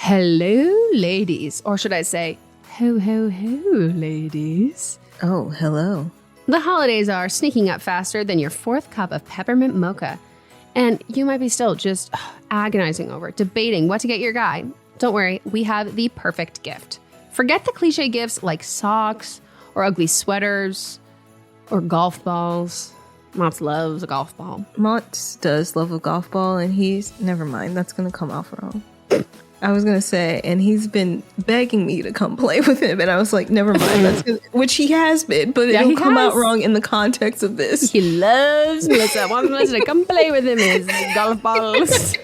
Hello, ladies. Or should I say, ho, ho, ho, ladies. Oh, hello. The holidays are sneaking up faster than your fourth cup of peppermint mocha. And you might be still just agonizing over, debating what to get your guy. Don't worry, we have the perfect gift. Forget the cliche gifts like socks or ugly sweaters or golf balls. Mops loves a golf ball. Mops does love a golf ball, and never mind, that's going to come off wrong. I was going to say, and he's been begging me to come play with him, and I was like, never mind, which he has been, but it'll come out wrong in the context of this. He loves Melissa, wants Melissa to come play with him in his golf balls.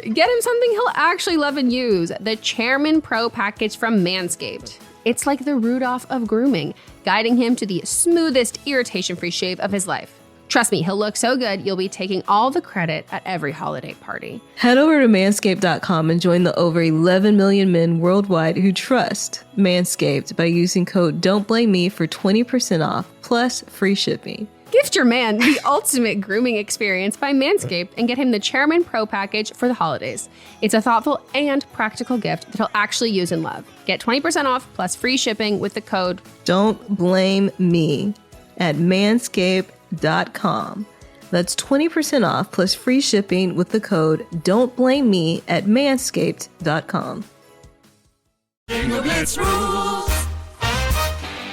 Get him something he'll actually love and use. The Chairman Pro package from Manscaped. It's like the Rudolph of grooming, guiding him to the smoothest, irritation-free shave of his life. Trust me, he'll look so good, you'll be taking all the credit at every holiday party. Head over to manscaped.com and join the over 11 million men worldwide who trust Manscaped by using code DON'TBLAMEME for 20% off, plus free shipping. Gift your man the ultimate grooming experience by Manscaped and get him the Chairman Pro package for the holidays. It's a thoughtful and practical gift that he'll actually use and love. Get 20% off plus free shipping with the code Don't Blame Me at manscaped.com. That's 20% off plus free shipping with the code Don't Blame Me at manscaped.com. Bingo Blitz rules.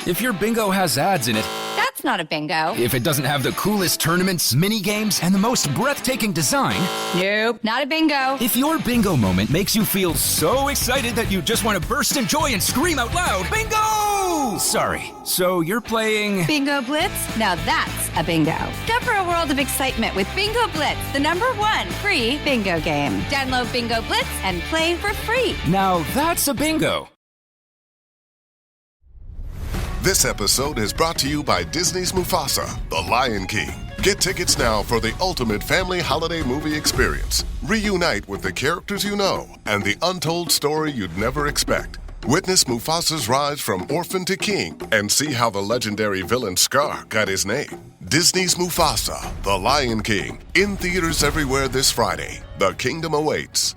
If your bingo has ads in it, that's not a bingo. if it doesn't have the coolest tournaments, mini games, and the most breathtaking design, Nope, not a bingo. if your bingo moment makes you feel so excited that you just want to burst in joy and scream out loud, bingo! Sorry, so you're playing... Bingo Blitz? Now that's a bingo. Discover a world of excitement with Bingo Blitz, the #1 free bingo game. Download Bingo Blitz and play for free. Now that's a bingo. This episode is brought to you by Disney's Mufasa, The Lion King. Get tickets now for the ultimate family holiday movie experience. Reunite with the characters you know and the untold story you'd never expect. Witness Mufasa's rise from orphan to king and see how the legendary villain Scar got his name. Disney's Mufasa, The Lion King. In theaters everywhere this Friday. The kingdom awaits.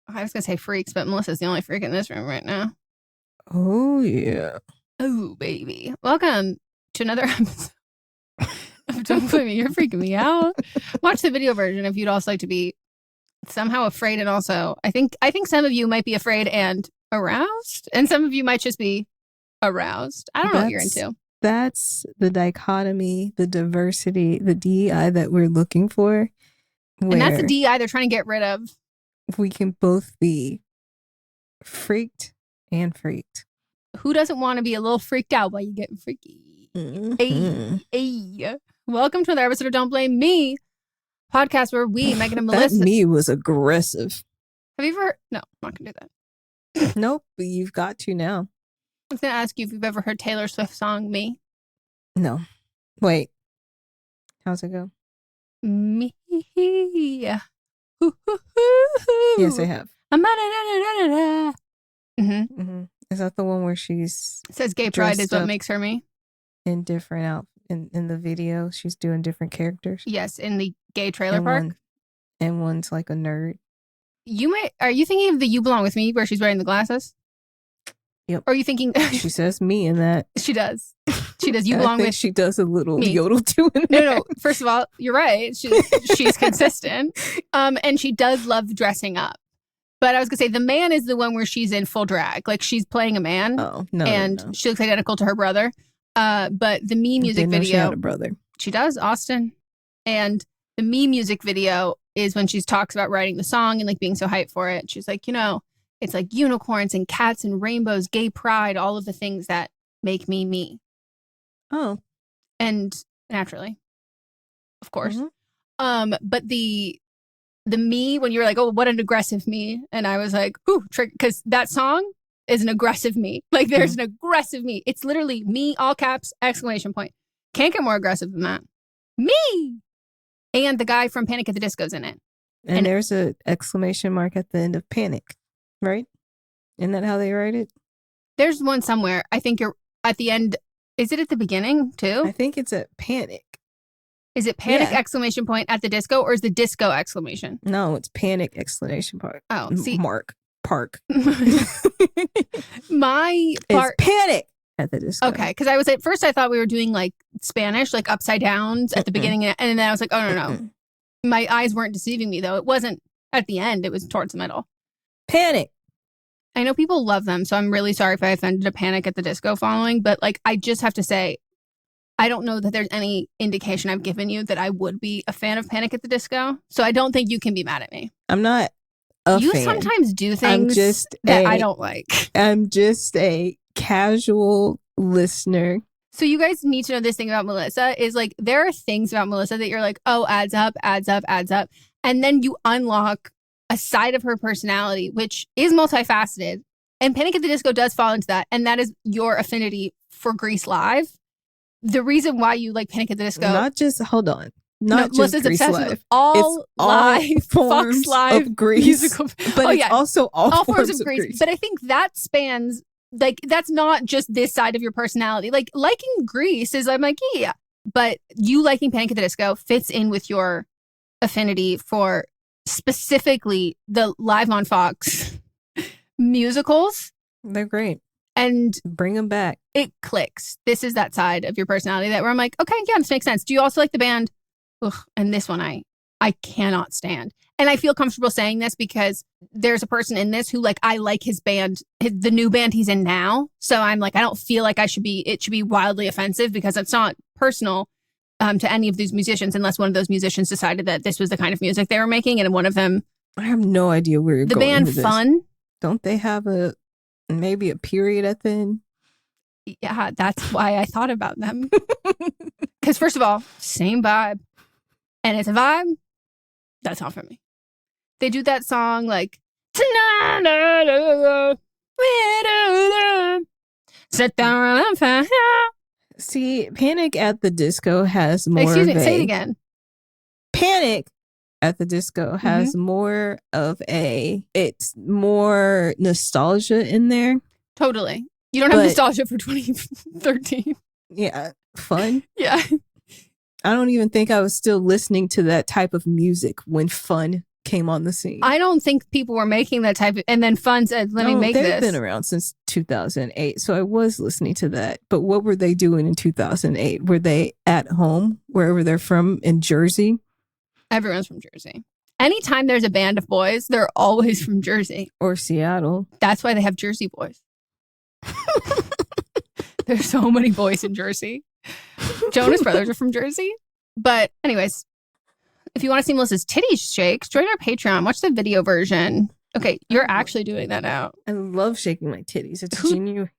I was going to say freaks, but Melissa's the only freak in this room right now. Oh, yeah. Oh, baby. Welcome to another episode of Don't Blame Me. You're freaking me out. Watch the video version if you'd also like to be somehow afraid, and also, I think some of you might be afraid and aroused, and some of you might just be aroused. I don't know what you're into. That's the dichotomy, the diversity, the DEI that we're looking for. And that's the DEI they're trying to get rid of. We can both be freaked and freaked. Who doesn't want to be a little freaked out while you get freaky? Mm-hmm. Hey. Welcome to another episode of Don't Blame Me, podcast where we, Meghan and Melisa. That me was aggressive. Have you ever? No, I'm not going to do that. Nope, but you've got to now. I was going to ask you if you've ever heard Taylor Swift's song, Me. No. Wait. How's it go? Me. Yes, I have. Mm-hmm. Is that the one where she's It says gay pride is what makes her me? in different in the video? She's doing different characters. Yes, in the gay trailer park. And one's like a nerd. Are you thinking of the You Belong With Me where she's wearing the glasses? Yep. Or are you thinking She says me in that. She does. She does. You belong with. She does a little me. yodel too in there. No. First of all, you're right. She's consistent. And she does love dressing up. But I was gonna say the man is the one where she's in full drag, like she's playing a man. Oh no! And she looks identical to her brother. But the Me music video. She had a brother. She does, Austin. And the Me music video is when she talks about writing the song and like being so hyped for it. She's like, it's like unicorns and cats and rainbows, gay pride, all of the things that make me me. Oh. And naturally, of course. Mm-hmm. But the me, when you were like, oh, what an aggressive me. And I was like, ooh, because that song is an aggressive me. Like there's an aggressive me. It's literally me, all caps, exclamation point. Can't get more aggressive than that. Me. And the guy from Panic at the Disco's in it. And there's a exclamation mark at the end of panic, right? Isn't that how they write it? There's one somewhere. I think you're at the end. Is it at the beginning too? I think it's at panic. Is it panic exclamation point at the disco, or is the disco exclamation? No, it's panic exclamation point. Oh, see. Park. My part. It's panic at the disco. Okay, because I was at first I thought we were doing like Spanish, like upside downs at the beginning, and then I was like, oh no. My eyes weren't deceiving me though. It wasn't at the end. It was towards the middle. Panic. I know people love them, so I'm really sorry if I offended a Panic at the Disco following, but like I just have to say, I don't know that there's any indication I've given you that I would be a fan of Panic at the Disco. So I don't think you can be mad at me. I'm not a You fan. sometimes do things I don't like. I'm just a casual listener. So you guys need to know this thing about Melisa is like there are things about Melisa that you're like, oh, adds up. And then you unlock a side of her personality, which is multifaceted. And Panic at the Disco does fall into that. And that is your affinity for Grease Live. The reason why you like Panic at the Disco. Not just, hold on. Not just Melissa's Grease obsessed Live. with all live, forms Fox Live of Grease. musical. But it's also all forms of Grease. But I think that spans, like, that's not just this side of your personality. Like, liking Grease is, I'm like, yeah. But you liking Panic at the Disco fits in with your affinity for specifically the Live on Fox musicals. They're great. And bring them back. It clicks. This is that side of your personality that where I'm like, okay, yeah, this makes sense. Do you also like the band? Ugh, and this one I cannot stand. And I feel comfortable saying this because there's a person in this who like I like his band, the new band he's in now. So I'm like, I don't feel like it should be wildly offensive because it's not personal to any of these musicians unless one of those musicians decided that this was the kind of music they were making. And one of them, I have no idea where you're going. The band with this. Fun. Don't they have maybe a period at the end? Yeah, that's why I thought about them. Because first of all, same vibe. And it's a vibe. That's not for me. They do that song like tonight. Sit down and fire. See, Panic at the Disco has more. Excuse me, say it again. Panic at the Disco has more of it's more nostalgia in there. Totally. You don't have nostalgia for 2013. Yeah. Fun. Yeah. I don't even think I was still listening to that type of music when Fun came on the scene. I don't think people were making that type of, and then Fun said, let me make this. They've been around since 2008. So I was listening to that. But what were they doing in 2008? Were they at home, wherever they're from, in Jersey? Everyone's from Jersey. Anytime there's a band of boys, they're always from Jersey. Or Seattle. That's why they have Jersey boys. There's so many boys in Jersey. Jonas Brothers are from Jersey. But anyways, if you want to see Melissa's titties shake, join our Patreon. Watch the video version. Okay, you're actually doing that now. I love shaking my titties.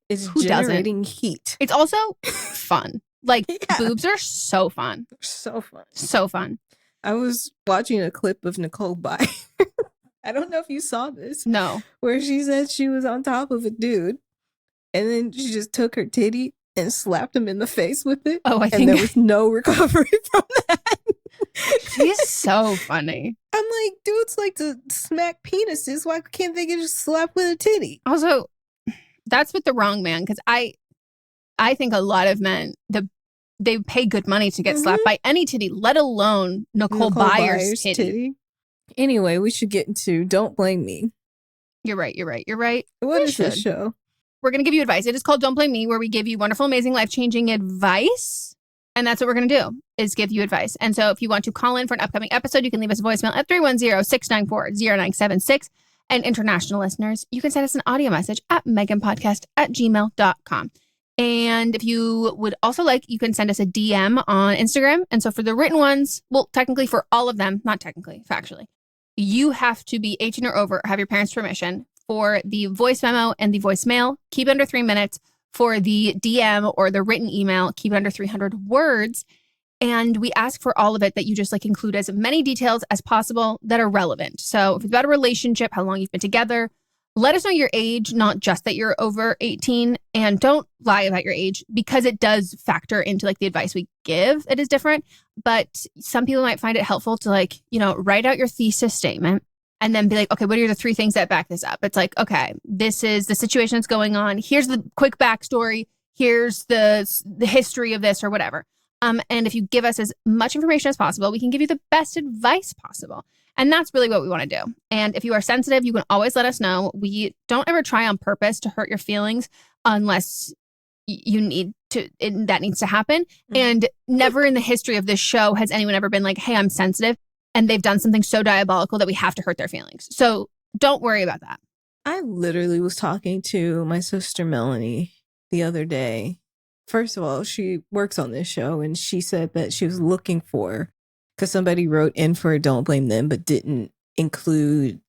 It's generating heat. It's also fun. Like, boobs are so fun. They're so fun. So fun. I was watching a clip of Nicole Bye. I don't know if you saw this. No. Where she said she was on top of a dude and then she just took her titty and slapped him in the face with it. Oh, I think. And there was no recovery from that. She's so funny. I'm like, dudes like to smack penises. Why can't they get just slapped with a titty? Also, that's with the wrong man. Because I think a lot of men, they pay good money to get slapped by any titty, let alone Nicole Byers' titty. Anyway, we should get into Don't Blame Me. You're right. What is this show? We're going to give you advice. It is called Don't Blame Me, where we give you wonderful, amazing, life-changing advice. And that's what we're going to do, is give you advice. And so if you want to call in for an upcoming episode, you can leave us a voicemail at 310-694-0976. And international listeners, you can send us an audio message at meghanpodcast@gmail.com. And if you would also like, you can send us a DM on Instagram. And so for the written ones, well, technically for all of them, not technically, factually, you have to be 18 or over, or have your parents' permission. For the voice memo and the voicemail, keep it under 3 minutes. For the DM or the written email, keep it under 300 words. And we ask for all of it that you just like include as many details as possible that are relevant. So if it's about a relationship, how long you've been together, let us know your age, not just that you're over 18, and don't lie about your age because it does factor into like the advice we give. It is different, but some people might find it helpful to like, write out your thesis statement and then be like, okay, what are the 3 things that back this up? It's like, okay, this is the situation that's going on. Here's the quick backstory. Here's the history of this or whatever. And if you give us as much information as possible, we can give you the best advice possible. And that's really what we want to do. And if you are sensitive, you can always let us know. We don't ever try on purpose to hurt your feelings unless you need to, that needs to happen. And never in the history of this show has anyone ever been like, hey, I'm sensitive. And they've done something so diabolical that we have to hurt their feelings. So don't worry about that. I literally was talking to my sister Melanie the other day. First of all, she works on this show and she said that she was looking for, because somebody wrote in for Don't Blame Them, but didn't include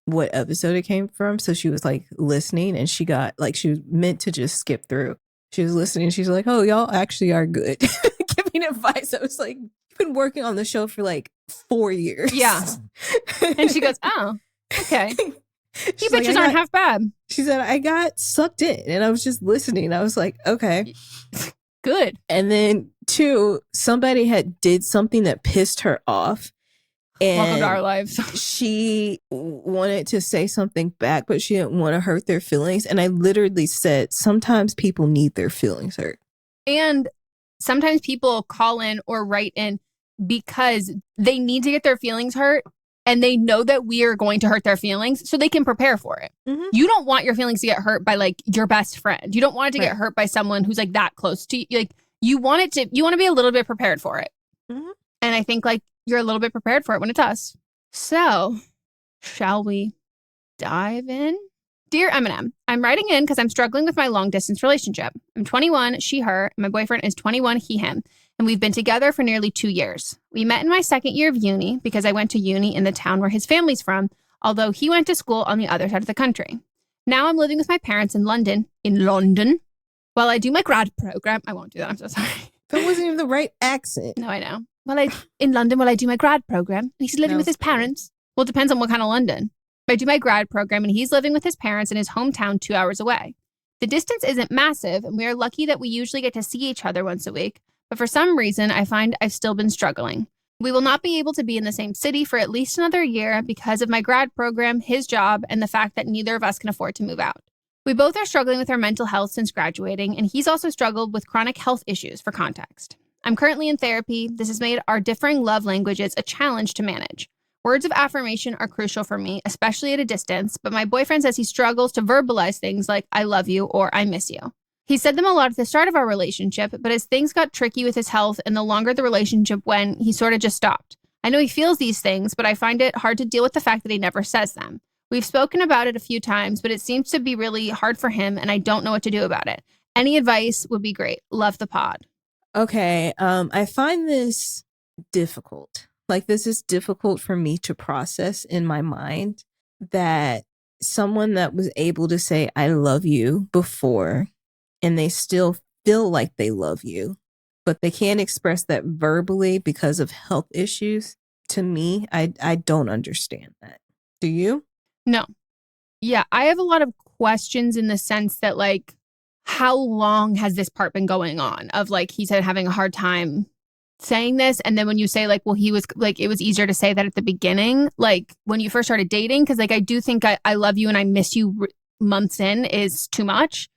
what episode it came from. So she was like listening and she got like, she was meant to just skip through. She was listening and she's like, oh, y'all actually are good. Giving advice. I was like, you've been working on the show for like 4 years. Yeah. And she goes, oh, okay. You bitches aren't half bad. She said, I got sucked in and I was just listening. I was like, okay. Good. And then 2, somebody had did something that pissed her off. And welcome to our lives. She wanted to say something back, but she didn't want to hurt their feelings. And I literally said, sometimes people need their feelings hurt. And sometimes people call in or write in because they need to get their feelings hurt. And they know that we are going to hurt their feelings so they can prepare for it. Mm-hmm. You don't want your feelings to get hurt by like your best friend. You don't want it to get hurt by someone who's like that close to you. Like you want to be a little bit prepared for it. Mm-hmm. And I think like you're a little bit prepared for it when it does. So shall we dive in? Dear Eminem, I'm writing in because I'm struggling with my long distance relationship. I'm 21, she, her, and my boyfriend is 21, he, him. And we've been together for nearly 2 years. We met in my second year of uni because I went to uni in the town where his family's from, although he went to school on the other side of the country. Now I'm living with my parents in London, while I do my grad program. I won't do that, I'm so sorry. That wasn't even the right accent. No, I know. In London while I do my grad program. He's living with his parents. Well, it depends on what kind of London. I do my grad program and he's living with his parents in his hometown 2 hours away. The distance isn't massive and we are lucky that we usually get to see each other once a week. But for some reason, I find I've still been struggling. We will not be able to be in the same city for at least another year because of my grad program, his job, and the fact that neither of us can afford to move out. We both are struggling with our mental health since graduating, and he's also struggled with chronic health issues for context. I'm currently in therapy. This has made our differing love languages a challenge to manage. Words of affirmation are crucial for me, especially at a distance, but my boyfriend says he struggles to verbalize things like I love you or I miss you. He said them a lot at the start of our relationship, but as things got tricky with his health and the longer the relationship went, he sort of just stopped. I know he feels these things, but I find it hard to deal with the fact that he never says them. We've spoken about it a few times, but it seems to be really hard for him, and I don't know what to do about it. Any advice would be great. Love the pod. Okay, I find this difficult. Like, this is difficult for me to process in my mind that someone that was able to say, I love you before, and they still feel like they love you, but they can't express that verbally because of health issues. To me, I don't understand that. Do you? No. Yeah, I have a lot of questions in the sense that, like, how long has this part been going on? Of, like, he said having a hard time saying this. And then when you say, like, well, he was, like, it was easier to say that at the beginning, like, when you first started dating, because, like, I do think I love you and I miss you months in is too much.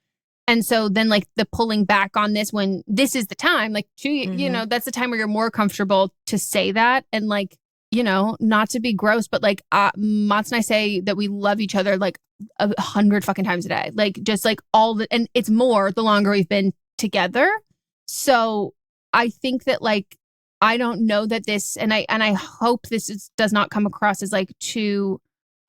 And so then, like, the pulling back on this when this is the time, like, you know, that's the time where you're more comfortable to say that. And, like, you know, not to be gross, but, like, Mats and I say that we love each other, like, 100 fucking times a day. Like, just, like, and it's more the longer we've been together. So I think that, like, I don't know that this, and I hope this does not come across as, like, too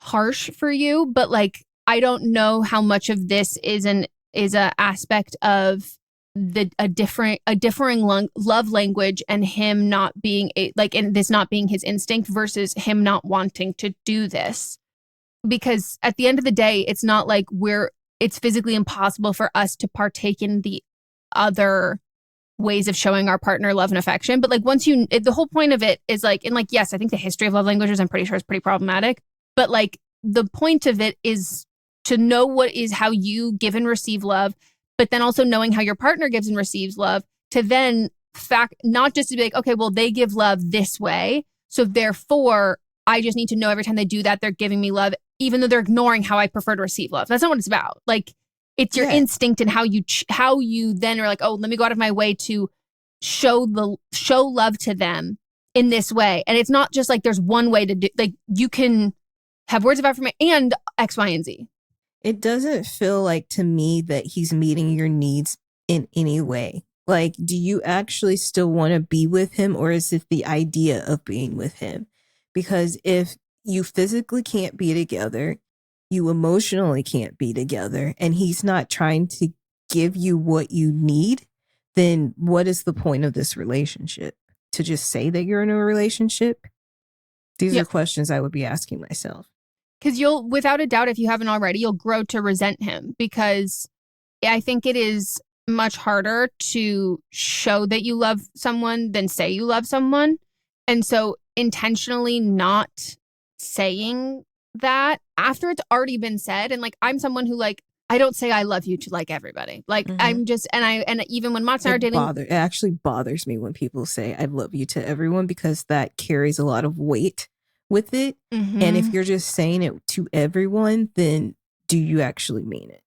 harsh for you, but, like, I don't know how much of this is a aspect of a differing love language and him not being and this not being his instinct versus him not wanting to do this. Because at the end of the day, it's not like it's physically impossible for us to partake in the other ways of showing our partner love and affection. But, like, the whole point of it is, like, and, like, yes, I think the history of love languages, I'm pretty sure is pretty problematic. But, like, the point of it is know what is how you give and receive love, but then also knowing how your partner gives and receives love, to then not just to be like, okay, well, they give love this way, so therefore I just need to know every time they do that, they're giving me love, even though they're ignoring how I prefer to receive love. That's not what it's about. Like, it's your instinct and how you then are like, oh, let me go out of my way to show love to them in this way. And it's not just like there's one way to do, like, you can have words of affirmation and X, Y, and Z. It doesn't feel like to me that he's meeting your needs in any way. Like, do you actually still want to be with him, or is it the idea of being with him? Because if you physically can't be together, you emotionally can't be together, and he's not trying to give you what you need, then what is the point of this relationship? To just say that you're in a relationship? These are questions I would be asking myself. Because you'll, without a doubt, if you haven't already, you'll grow to resent him, because I think it is much harder to show that you love someone than say you love someone. And so intentionally not saying that after it's already been said, and like, I'm someone who, like, I don't say I love you to like everybody. Like, I'm just, and even when Mats and I are dating. It actually bothers me when people say I love you to everyone, because that carries a lot of weight with it. And if you're just saying it to everyone, then do you actually mean it?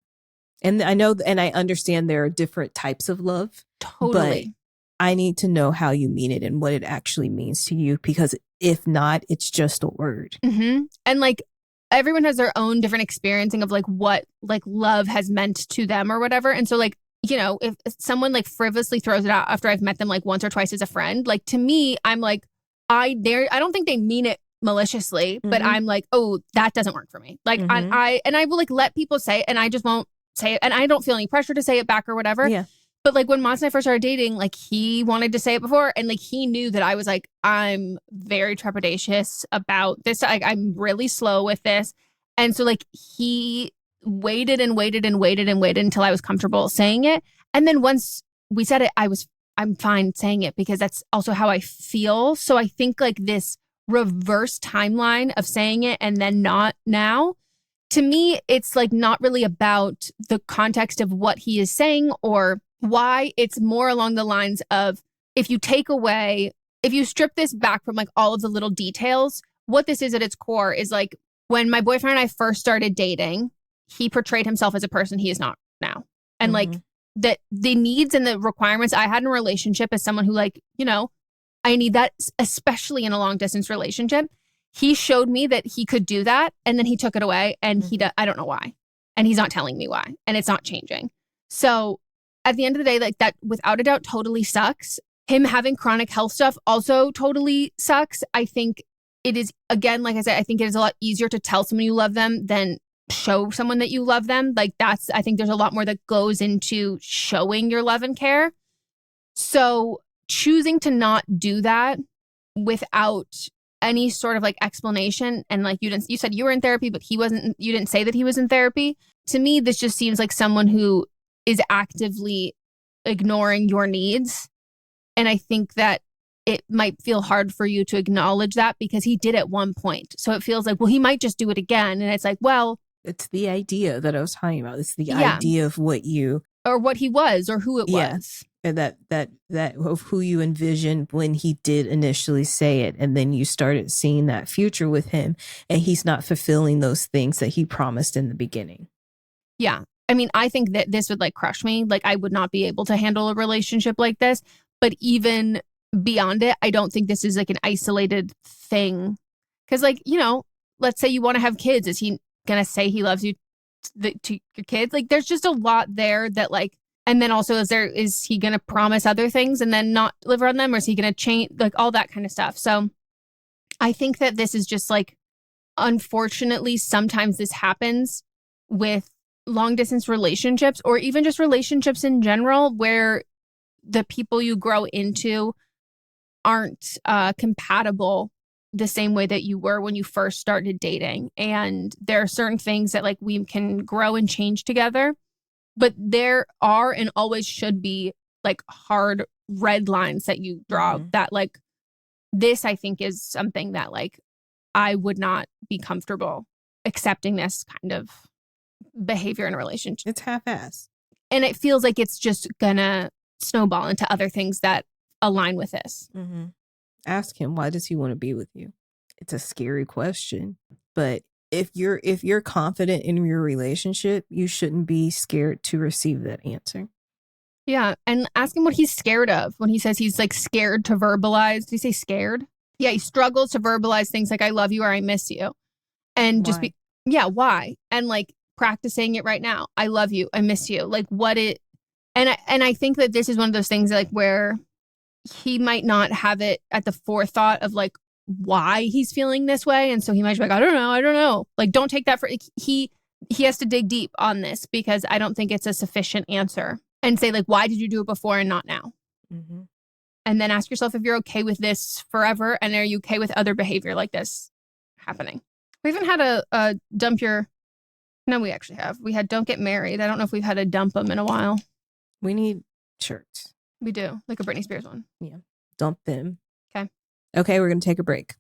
And I know, and I understand there are different types of love. Totally. But I need to know how you mean it and what it actually means to you, because if not, it's just a word. And like, everyone has their own different experiencing of like what like love has meant to them or whatever. And so, like, you know, if someone like frivolously throws it out after I've met them like once or twice as a friend, like, to me, I'm like, I don't think they mean it maliciously, but I'm like, oh, that doesn't work for me. Like, I will like let people say it, and I just won't say it, and I don't feel any pressure to say it back or whatever. Yeah. But like, when Mats and I first started dating, like, he wanted to say it before, and like, he knew that I was like, I'm very trepidatious about this. Like, I'm really slow with this. And so like, he waited and waited and waited and waited until I was comfortable saying it. And then once we said it, I'm fine saying it, because that's also how I feel. So I think like this reverse timeline of saying it and then not now, to me, it's like not really about the context of what he is saying or why. It's more along the lines of, if you strip this back from like all of the little details, what this is at its core is like, when my boyfriend and I first started dating, he portrayed himself as a person he is not now. And like, that the needs and the requirements I had in a relationship as someone who, like, you know, I need that, especially in a long distance relationship. He showed me that he could do that, and then he took it away, and I don't know why. And he's not telling me why, and it's not changing. So at the end of the day, like, that without a doubt totally sucks. Him having chronic health stuff also totally sucks. I think it is, again, like I said, I think it is a lot easier to tell someone you love them than show someone that you love them. Like, I think there's a lot more that goes into showing your love and care. So choosing to not do that without any sort of like explanation, and like, you said you were in therapy, but you didn't say that he was in therapy. To me, this just seems like someone who is actively ignoring your needs. And I think that it might feel hard for you to acknowledge that, because he did at one point. So it feels like, well, he might just do it again. And it's like, well, it's the idea that I was talking about. It's the idea of what you, or what he was, or who it was. And that of who you envisioned when he did initially say it. And then you started seeing that future with him, and he's not fulfilling those things that he promised in the beginning. Yeah. I mean, I think that this would like crush me. Like, I would not be able to handle a relationship like this. But even beyond it, I don't think this is like an isolated thing. Because, like, you know, let's say you want to have kids. Is he going to say he loves you to your kids? Like, there's just a lot there that, like, and then also is he going to promise other things and then not deliver on them? Or is he going to change, like, all that kind of stuff? So I think that this is just like, unfortunately, sometimes this happens with long distance relationships, or even just relationships in general, where the people you grow into aren't compatible the same way that you were when you first started dating. And there are certain things that like we can grow and change together, but there are and always should be like hard red lines that you draw that like, this I think is something that like I would not be comfortable accepting this kind of behavior in a relationship. It's half-assed. And it feels like it's just gonna snowball into other things that align with this. Mm-hmm. Ask him, why does he want to be with you? It's a scary question, but if you're confident in your relationship, you shouldn't be scared to receive that answer. Yeah, and ask him what he's scared of when he says he's like scared to verbalize. Did he say scared? Yeah, he struggles to verbalize things like I love you or I miss you. And just why? And like practicing it right now. I love you, I miss you. Like what it and I think that this is one of those things like where he might not have it at the forethought of like why he's feeling this way. And so he might be like, I don't know. Like, don't take that for he has to dig deep on this because I don't think it's a sufficient answer. And say like, why did you do it before and not now? Mm-hmm. And then ask yourself if you're okay with this forever. And are you okay with other behavior like this happening? We haven't had a dump your... No, we actually have. We had don't get married. I don't know if we've had a dump them in a while. We need shirts. We do. Like a Britney Spears one. Yeah. Dump them. Okay, we're going to take a break.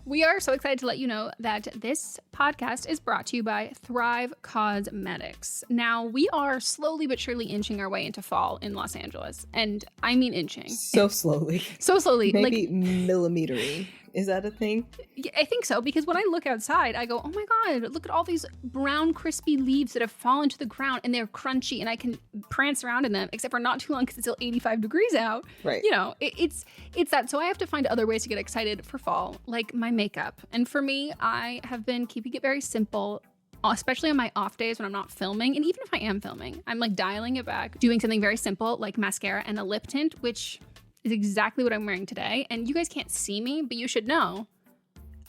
We are so excited to let you know that this podcast is brought to you by Thrive Cosmetics. Now, we are slowly but surely inching our way into fall in Los Angeles. And I mean inching. So slowly. So slowly. Maybe millimetering. Is that a thing? Yeah, I think so, because when I look outside, I go, oh my God, look at all these brown, crispy leaves that have fallen to the ground and they're crunchy and I can prance around in them, except for not too long because it's still 85 degrees out. Right. You know, it's that. So I have to find other ways to get excited for fall, like my makeup. And for me, I have been keeping it very simple, especially on my off days when I'm not filming. And even if I am filming, I'm like dialing it back, doing something very simple like mascara and a lip tint, which is exactly what I'm wearing today. And you guys can't see me, but you should know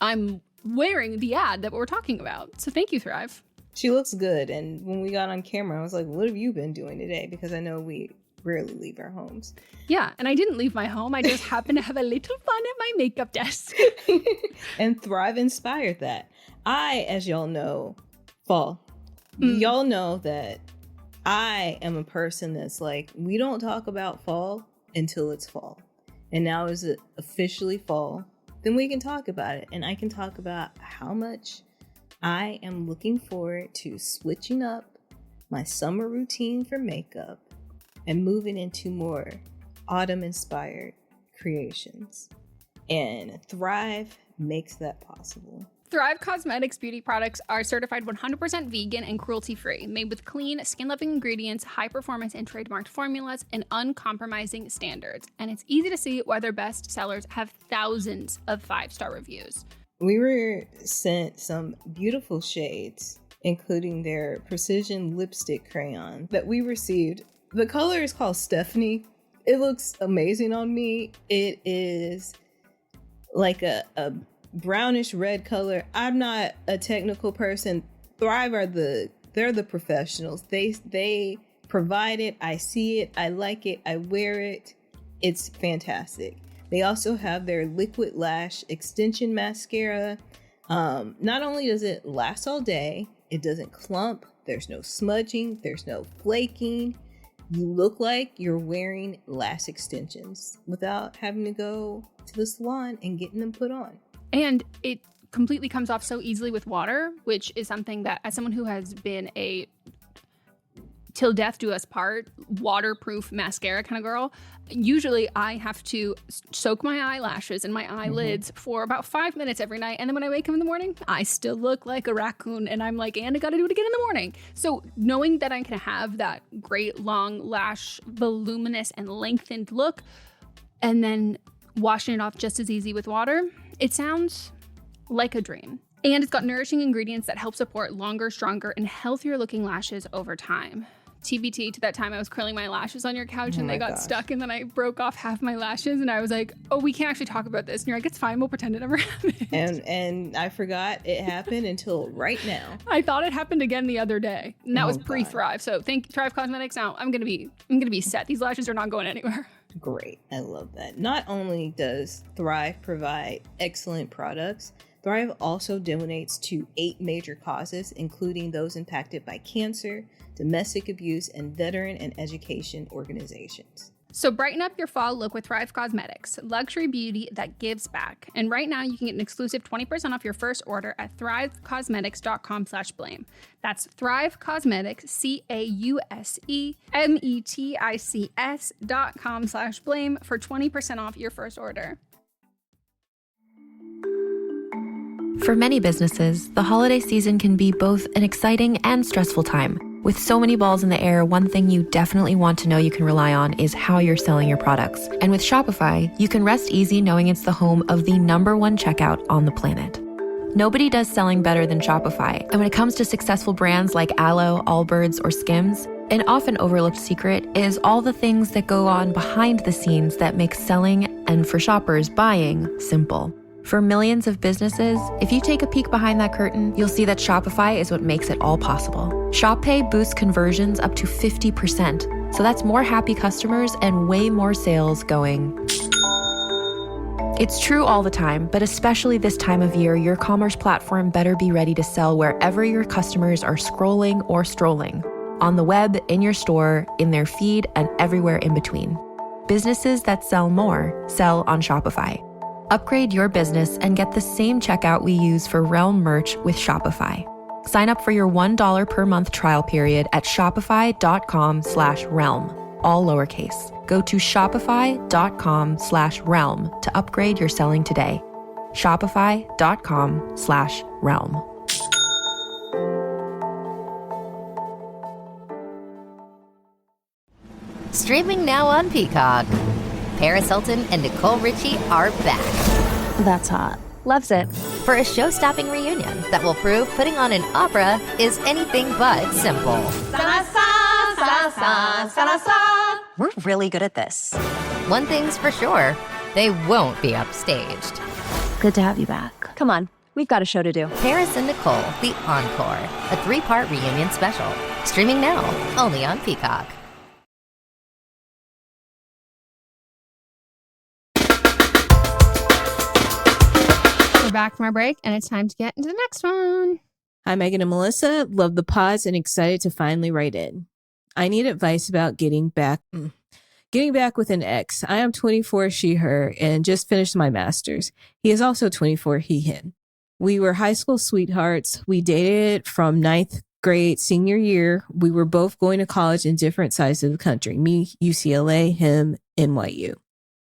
I'm wearing the ad that we're talking about. So thank you, Thrive. She looks good. And when we got on camera, I was like, what have you been doing today? Because I know we rarely leave our homes. Yeah, and I didn't leave my home. I just happened to have a little fun at my makeup desk. And Thrive inspired that. I, as y'all know, fall. Y'all know that I am a person that's like, we don't talk about fall until it's fall. And now is it officially fall? Then we can talk about it. And I can talk about how much I am looking forward to switching up my summer routine for makeup and moving into more autumn-inspired creations. And Thrive makes that possible. Thrive Cosmetics beauty products are certified 100% vegan and cruelty-free, made with clean, skin-loving ingredients, high-performance and trademarked formulas, and uncompromising standards. And it's easy to see why their best sellers have thousands of 5-star reviews. We were sent some beautiful shades, including their precision lipstick crayon that we received. The color is called Stephanie. It looks amazing on me. It is like a brownish red color. I'm not a technical person. Thrive they're the professionals. They provide it. I see it. I like it. I wear it. It's fantastic. They also have their liquid lash extension mascara. Not only does it last all day, it doesn't clump. There's no smudging. There's no flaking. You look like you're wearing lash extensions without having to go to the salon and getting them put on. And it completely comes off so easily with water, which is something that, as someone who has been a till death do us part waterproof mascara kind of girl, usually I have to soak my eyelashes and my eyelids for about 5 minutes every night. And then when I wake up in the morning, I still look like a raccoon. And I'm like, and I got to do it again in the morning. So knowing that I can have that great long lash, voluminous and lengthened look, and then washing it off just as easy with water, it sounds like a dream. And it's got nourishing ingredients that help support longer, stronger, and healthier looking lashes over time. TBT to that time I was curling my lashes on your couch and they got stuck, and then I broke off half my lashes and I was like, oh, we can't actually talk about this. And you're like, it's fine, we'll pretend it never happened. And I forgot it happened until right now. I thought it happened again the other day. And that was pre-Thrive. So thank Thrive Cosmetics. Now I'm gonna be set. These lashes are not going anywhere. Great. I love that. Not only does Thrive provide excellent products, Thrive also donates to 8 major causes, including those impacted by cancer, domestic abuse, and veteran and education organizations. So brighten up your fall look with Thrive Cosmetics, luxury beauty that gives back. And right now you can get an exclusive 20% off your first order at thrivecosmetics.com/blame. That's Thrive Cosmetics, CAUSEMETICS.com/blame for 20% off your first order. For many businesses, the holiday season can be both an exciting and stressful time. With so many balls in the air, one thing you definitely want to know you can rely on is how you're selling your products. And with Shopify, you can rest easy knowing it's the home of the #1 checkout on the planet. Nobody does selling better than Shopify. And when it comes to successful brands like Aloe, Allbirds, or Skims, an often overlooked secret is all the things that go on behind the scenes that make selling and, for shoppers, buying simple. For millions of businesses, if you take a peek behind that curtain, you'll see that Shopify is what makes it all possible. Shop Pay boosts conversions up to 50%. So that's more happy customers and way more sales going. It's true all the time, but especially this time of year, your commerce platform better be ready to sell wherever your customers are scrolling or strolling. On the web, in your store, in their feed, and everywhere in between. Businesses that sell more sell on Shopify. Upgrade your business and get the same checkout we use for Realm merch with Shopify. Sign up for your $1 per month trial period at shopify.com/realm, all lowercase. Go to shopify.com/realm to upgrade your selling today. Shopify.com/realm. Streaming now on Peacock. Paris Hilton and Nicole Richie are back. That's hot. Loves it. For a show-stopping reunion that will prove putting on an opera is anything but simple. We're really good at this. One thing's for sure, they won't be upstaged. Good to have you back. Come on, we've got a show to do. Paris and Nicole, The Encore, a 3-part reunion special. Streaming now, only on Peacock. We're back from our break, and it's time to get into the next one. Hi, Meghan and Melisa. Love the pods and excited to finally write in. I need advice about getting back with an ex. I am 24, she, her, and just finished my master's. He is also 24, he, him. We were high school sweethearts. We dated from 9th grade, senior year. We were both going to college in different sides of the country. Me, UCLA, him, NYU.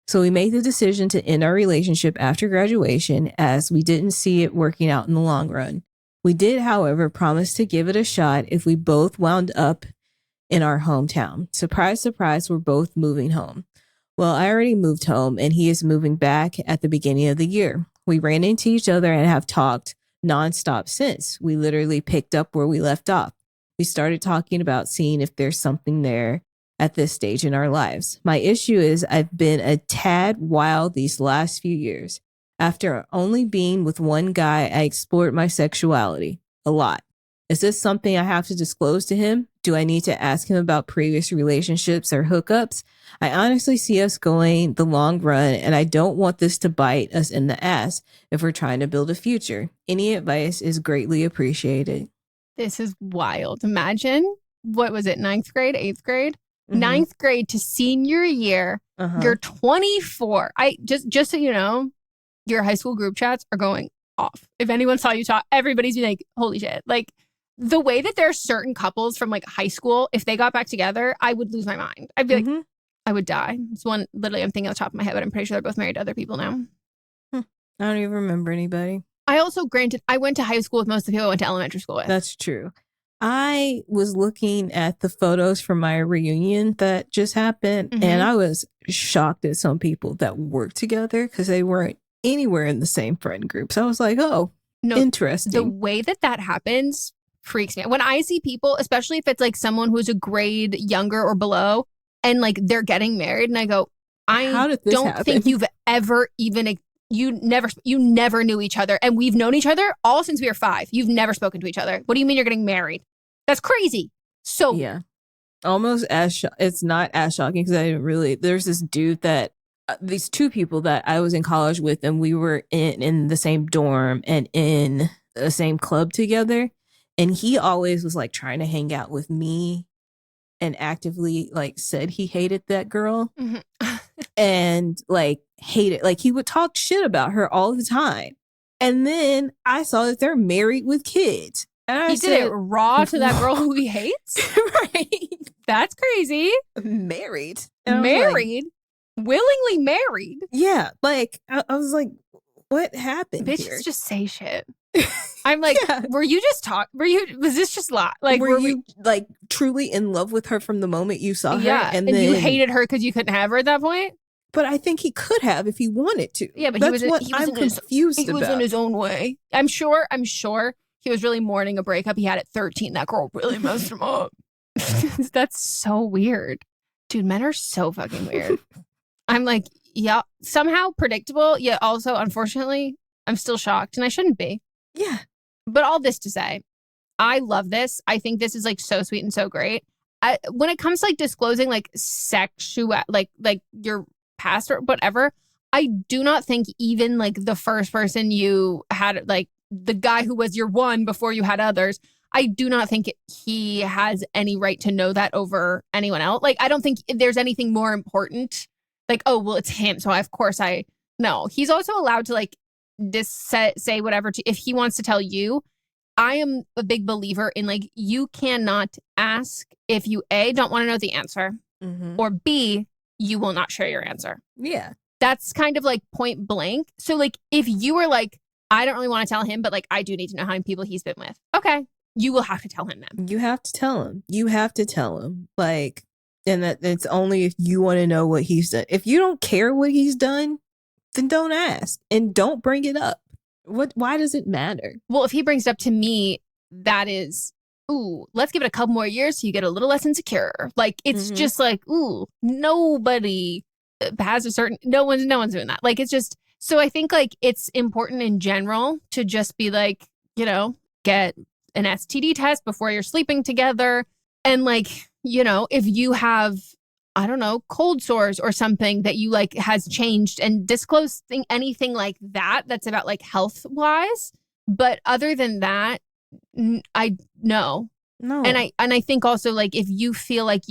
So we made the decision to end our relationship after graduation as we didn't see it working out in the long run. We did, however, promise to give it a shot if we both wound up in our hometown. Surprise, surprise, we're both moving home. Well, I already moved home and he is moving back at the beginning of the year. We ran into each other and have talked nonstop since. We literally picked up where we left off. We started talking about seeing if there's something there at this stage in our lives. My issue is I've been a tad wild these last few years. After only being with one guy, I explored my sexuality a lot. Is this something I have to disclose to him? Do I need to ask him about previous relationships or hookups? I honestly see us going the long run, and I don't want this to bite us in the ass if we're trying to build a future. Any advice is greatly appreciated. This is wild. Imagine, what was it, 9th grade, 8th grade? Mm-hmm. 9th grade to senior year. You're 24. Just so you know, your high school group chats are going off. If anyone saw you talk, everybody's being like, holy shit. Like, the way that there are certain couples from like high school, if they got back together, I would lose my mind. I'd be like, I would die. It's one literally I'm thinking off the top of my head, but I'm pretty sure they're both married to other people now. I don't even remember anybody. I also, granted, I went to high school with most of the people I went to elementary school with. That's true. I was looking at the photos from my reunion that just happened, and I was shocked at some people that worked together because they weren't anywhere in the same friend groups. I was like, oh, interesting. The way that happens freaks me out. When I see people, especially if it's like someone who's a grade younger or below, and like they're getting married, and I go, How did this don't happen? think you've ever even, you never knew each other. And we've known each other all since we were 5. You've never spoken to each other. What do you mean you're getting married? That's crazy. So yeah, almost as it's not as shocking because I didn't really. There's this dude that these two people that I was in college with, and we were in the same dorm and in the same club together. And he always was like trying to hang out with me and actively like said he hated that girl and like hated, like he would talk shit about her all the time. And then I saw that they're married with kids. And I he said, did it raw to that girl who he hates? Right. That's crazy. Married. Married? Willingly married? Yeah. Like, I was like, what happened Bitches here? just say shit. I'm like, was this just lot? Like, were you like truly in love with her from the moment you saw her? Yeah. And then you hated her because you couldn't have her at that point? But I think he could have if he wanted to. Yeah, but That's he what was I'm confused about. He was in his own way. I'm sure he was really mourning a breakup he had at 13. That girl really messed him up. That's so weird. Dude, men are so fucking weird. I'm like, yeah, somehow predictable, yet also, unfortunately, I'm still shocked, and I shouldn't be. Yeah. But all this to say, I love this. I think this is like so sweet and so great. When it comes to like disclosing like sexual, like your past or whatever, I do not think even like the first person you had, like the guy who was your one before you had others, I do not think he has any right to know that over anyone else. Like, I don't think there's anything more important. Like, oh, well, it's him. So no, he's also allowed to like say whatever if he wants to tell you. I am a big believer in like, you cannot ask if you A, don't want to know the answer, or B, you will not share your answer. Yeah. That's kind of like point blank. So like, if you were like, I don't really want to tell him, but like, I do need to know how many people he's been with. Okay. You will have to tell him then. You have to tell him. You have to tell him. Like, and that it's only if you want to know what he's done. If you don't care what he's done, then don't ask and don't bring it up. Why does it matter? Well, if he brings it up to me, that is, ooh, let's give it a couple more years so you get a little less insecure. Like, it's just like, ooh, nobody has no one's doing that. Like, it's just, so I think like it's important in general to just be like, get an STD test before you're sleeping together. And like, if you have, I don't know, cold sores or something that you like has changed, and disclosing anything like that, that's about like health wise. But other than that, I no. And I think also like, if you feel like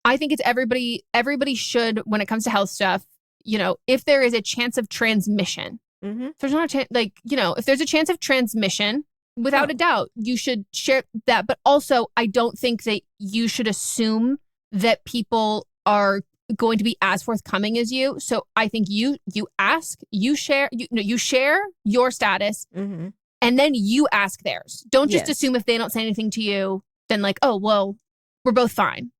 I think it's everybody should, when it comes to health stuff, if there is a chance of transmission, there's not a chance, like, if there's a chance of transmission, without a doubt, you should share that. But also, I don't think that you should assume that people are going to be as forthcoming as you. So I think you ask, you share your status, and then you ask theirs. Don't just assume if they don't say anything to you, then like, oh, well, we're both fine.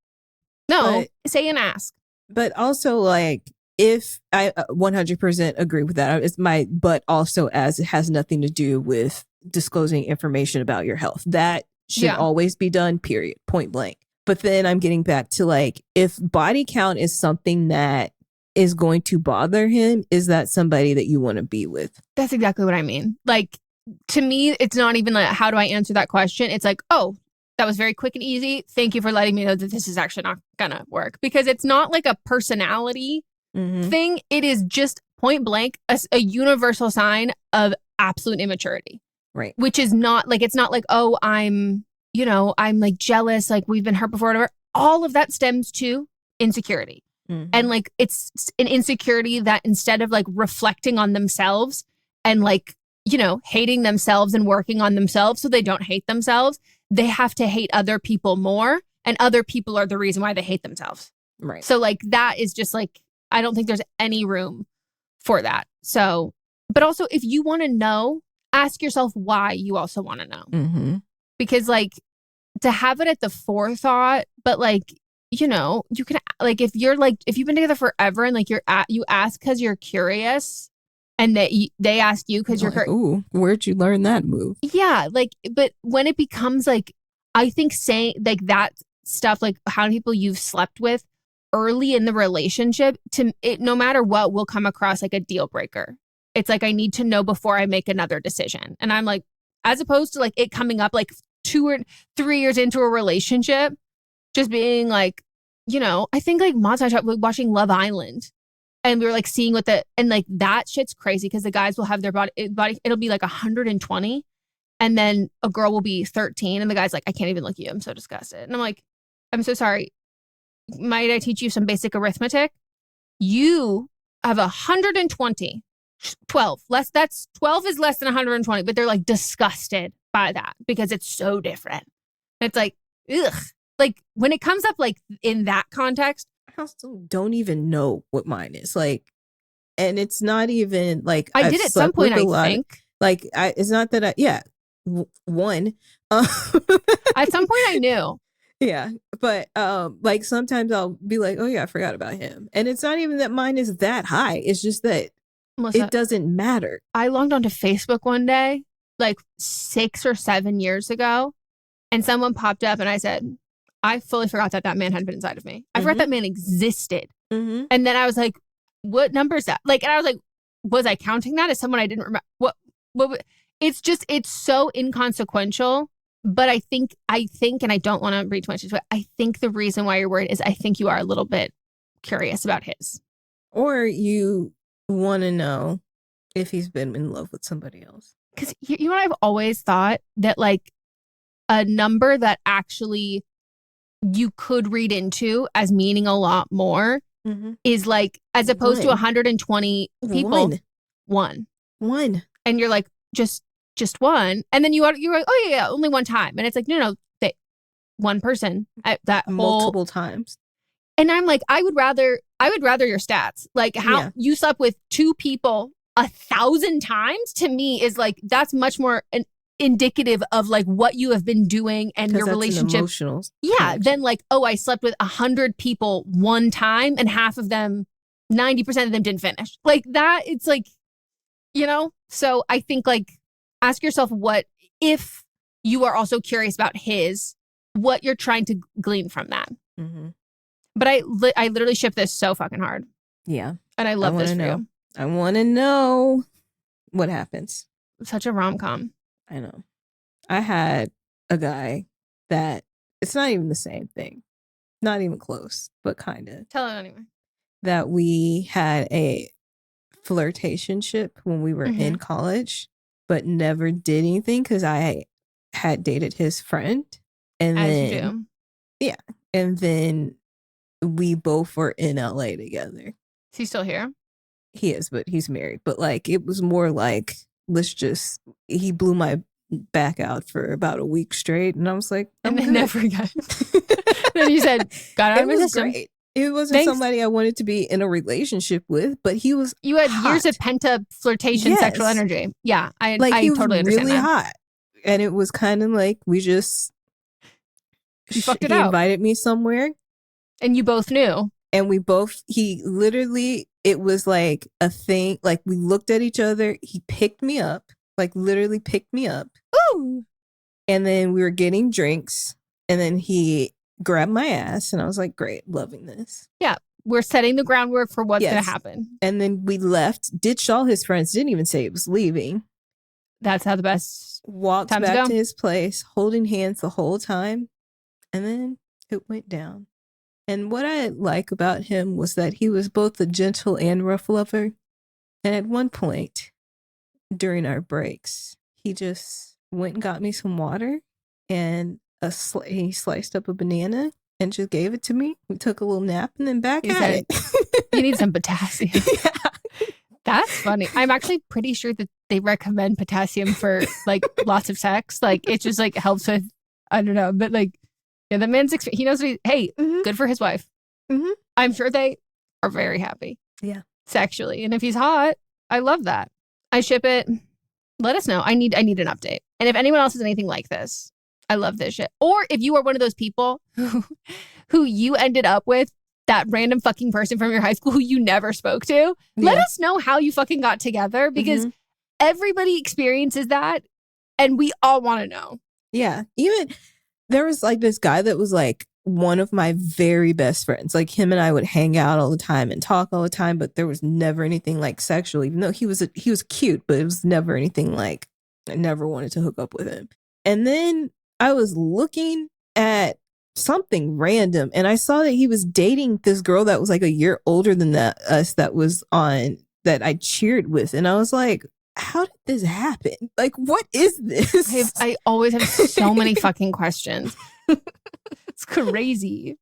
No, say and ask. But also, like, if I 100% agree with that, but also as it has nothing to do with disclosing information about your health. That should always be done, period, point blank. But then I'm getting back to like, if body count is something that is going to bother him, is that somebody that you want to be with? That's exactly what I mean. Like, to me, it's not even like, how do I answer that question? It's like, oh, that was very quick and easy. Thank you for letting me know that this is actually not gonna work. Because it's not like a personality thing. It is just point blank a universal sign of absolute immaturity. Right. Which is not like, it's not like, oh, I'm like jealous, like we've been hurt before, whatever. All of that stems to insecurity. And like, it's an insecurity that instead of like reflecting on themselves and like, hating themselves and working on themselves so they don't hate themselves, they have to hate other people more. And other people are the reason why they hate themselves. Right. So like, that is just like, I don't think there's any room for that. So, but also if you want to know, ask yourself why you also want to know. Because like, to have it at the forethought, but like, you can like, if you've been together forever and like you ask because you're curious, and they ask you because you're like, ooh, where'd you learn that move? Yeah, like, but when it becomes like, I think saying like that stuff, like how many people you've slept with early in the relationship, no matter what, will come across like a deal breaker. It's like, I need to know before I make another decision. And I'm like, as opposed to like it coming up like 2 or 3 years into a relationship, just being like, I think like Mods and I watching Love Island. And we were like seeing and like that shit's crazy because the guys will have their body, it'll be like 120. And then a girl will be 13. And the guy's like, I can't even look at you. I'm so disgusted. And I'm like, I'm so sorry. Might I teach you some basic arithmetic? You have 120, 12. 12 is less than 120, but they're like disgusted by that because it's so different. And it's like, ugh. Like when it comes up like in that context, I also don't even know what mine is. Like, and it's not even like I did at some point, I think. Like, it's not that one. At some point I knew. Yeah. But like sometimes I'll be like, oh yeah, I forgot about him. And it's not even that mine is that high. It's just that Melissa, it doesn't matter. I logged onto Facebook one day, like 6 or 7 years ago, and someone popped up and I said, I fully forgot that man had been inside of me. I forgot that man existed. And then I was like, what number is that? Like, and I was like, was I counting that as someone I didn't remember? What, it's so inconsequential. But I think, and I don't want to read too much into it, I think the reason why you're worried is I think you are a little bit curious about his. Or you want to know if he's been in love with somebody else. Because you know what I've always thought? That like a number that actually you could read into as meaning a lot more is like, as opposed to 120 people, one. And you're like, just one. And then you're like, oh yeah, only one time. And it's like, no, one person at that multiple times. And I'm like, I would rather your stats. Like how you slept with 2 people 1,000 times to me is like, that's much more indicative of like what you have been doing and your relationship. Emotional then like, oh, I slept with 100 people one time and half of them, 90% of them didn't finish. Like that, it's like, you know? So I think like, ask yourself what, if you are also curious about what you're trying to glean from that. But I literally ship this so fucking hard. Yeah. And I love this for you. I want to know what happens. Such a rom-com. I know. I had a guy that it's not even the same thing. Not even close, but kind of. Tell it anyway. That we had a flirtationship when we were in college, but never did anything because I had dated his friend. And As then, you do. Yeah. And then we both were in LA together. Is he still here? He is, but he's married. But like, it was more like, he blew my back out for about a week straight. And I was like, and then never again. Then you said, got out of my system. Great. It wasn't somebody I wanted to be in a relationship with, but he was You had hot. years of pent-up flirtation, sexual energy. Yeah, I he was totally understand really that. hot. And it was kind of like, we just... You fucked it He out. invited me somewhere. And you both knew. And he literally, it was like a thing, like we looked at each other, he picked me up, like literally picked me up. Ooh! And then we were getting drinks, and then he grabbed my ass, and I was like, great, loving this. Yeah, we're setting the groundwork for what's going to happen. And then we left, ditched all his friends, didn't even say he was leaving. That's how the best walked times back go. to his place, holding hands the whole time. And then it went down. And what I like about him was that he was both a gentle and rough lover. And at one point during our breaks, he just went and got me some water and he sliced up a banana and just gave it to me. We took a little nap and then back at it. You need some potassium. That's funny. I'm actually pretty sure that they recommend potassium for like lots of sex. Like it just like helps with, I don't know, but like, yeah, the man's, he knows what good for his wife. I'm sure they are very happy. Yeah. Sexually. And if he's hot, I love that. I ship it. Let us know. I need an update. And if anyone else has anything like this, I love this shit. Or if you are one of those people who you ended up with, that random fucking person from your high school who you never spoke to, let us know how you fucking got together, because everybody experiences that and we all want to know. Yeah. Even there was like this guy that was like one of my very best friends. Like him and I would hang out all the time and talk all the time, but there was never anything like sexual, even though he was cute, but it was never anything like, I never wanted to hook up with him. And then I was looking at something random. And I saw that he was dating this girl that was like a year older than us that was on that I cheered with. And I was like, how did this happen? Like, what is this? I always have so many fucking questions. It's crazy.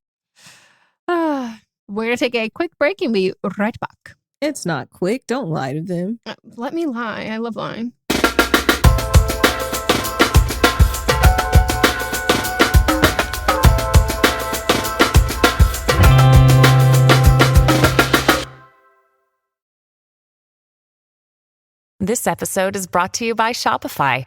We're going to take a quick break and be right back. It's not quick. Don't lie to them. Let me lie. I love lying. This episode is brought to you by Shopify.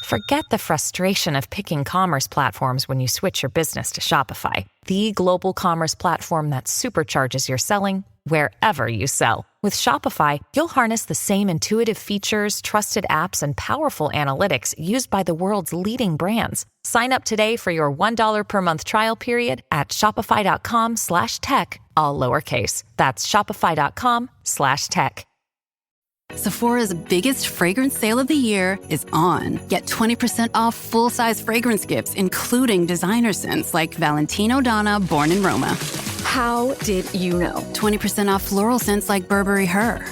Forget the frustration of picking commerce platforms when you switch your business to Shopify, the global commerce platform that supercharges your selling wherever you sell. With Shopify, you'll harness the same intuitive features, trusted apps, and powerful analytics used by the world's leading brands. Sign up today for your $1 per month trial period at shopify.com/tech, all lowercase. That's shopify.com/tech. Sephora's biggest fragrance sale of the year is on. Get 20% off full-size fragrance gifts, including designer scents like Valentino Donna Born in Roma. How did you know? 20% off floral scents like Burberry Her.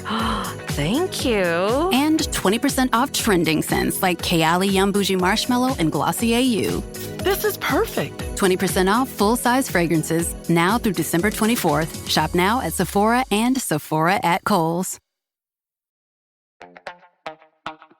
Thank you. And 20% off trending scents like Kayali Yum Bougie Marshmallow and Glossier You. This is perfect. 20% off full-size fragrances now through December 24th. Shop now at Sephora and Sephora at Kohl's.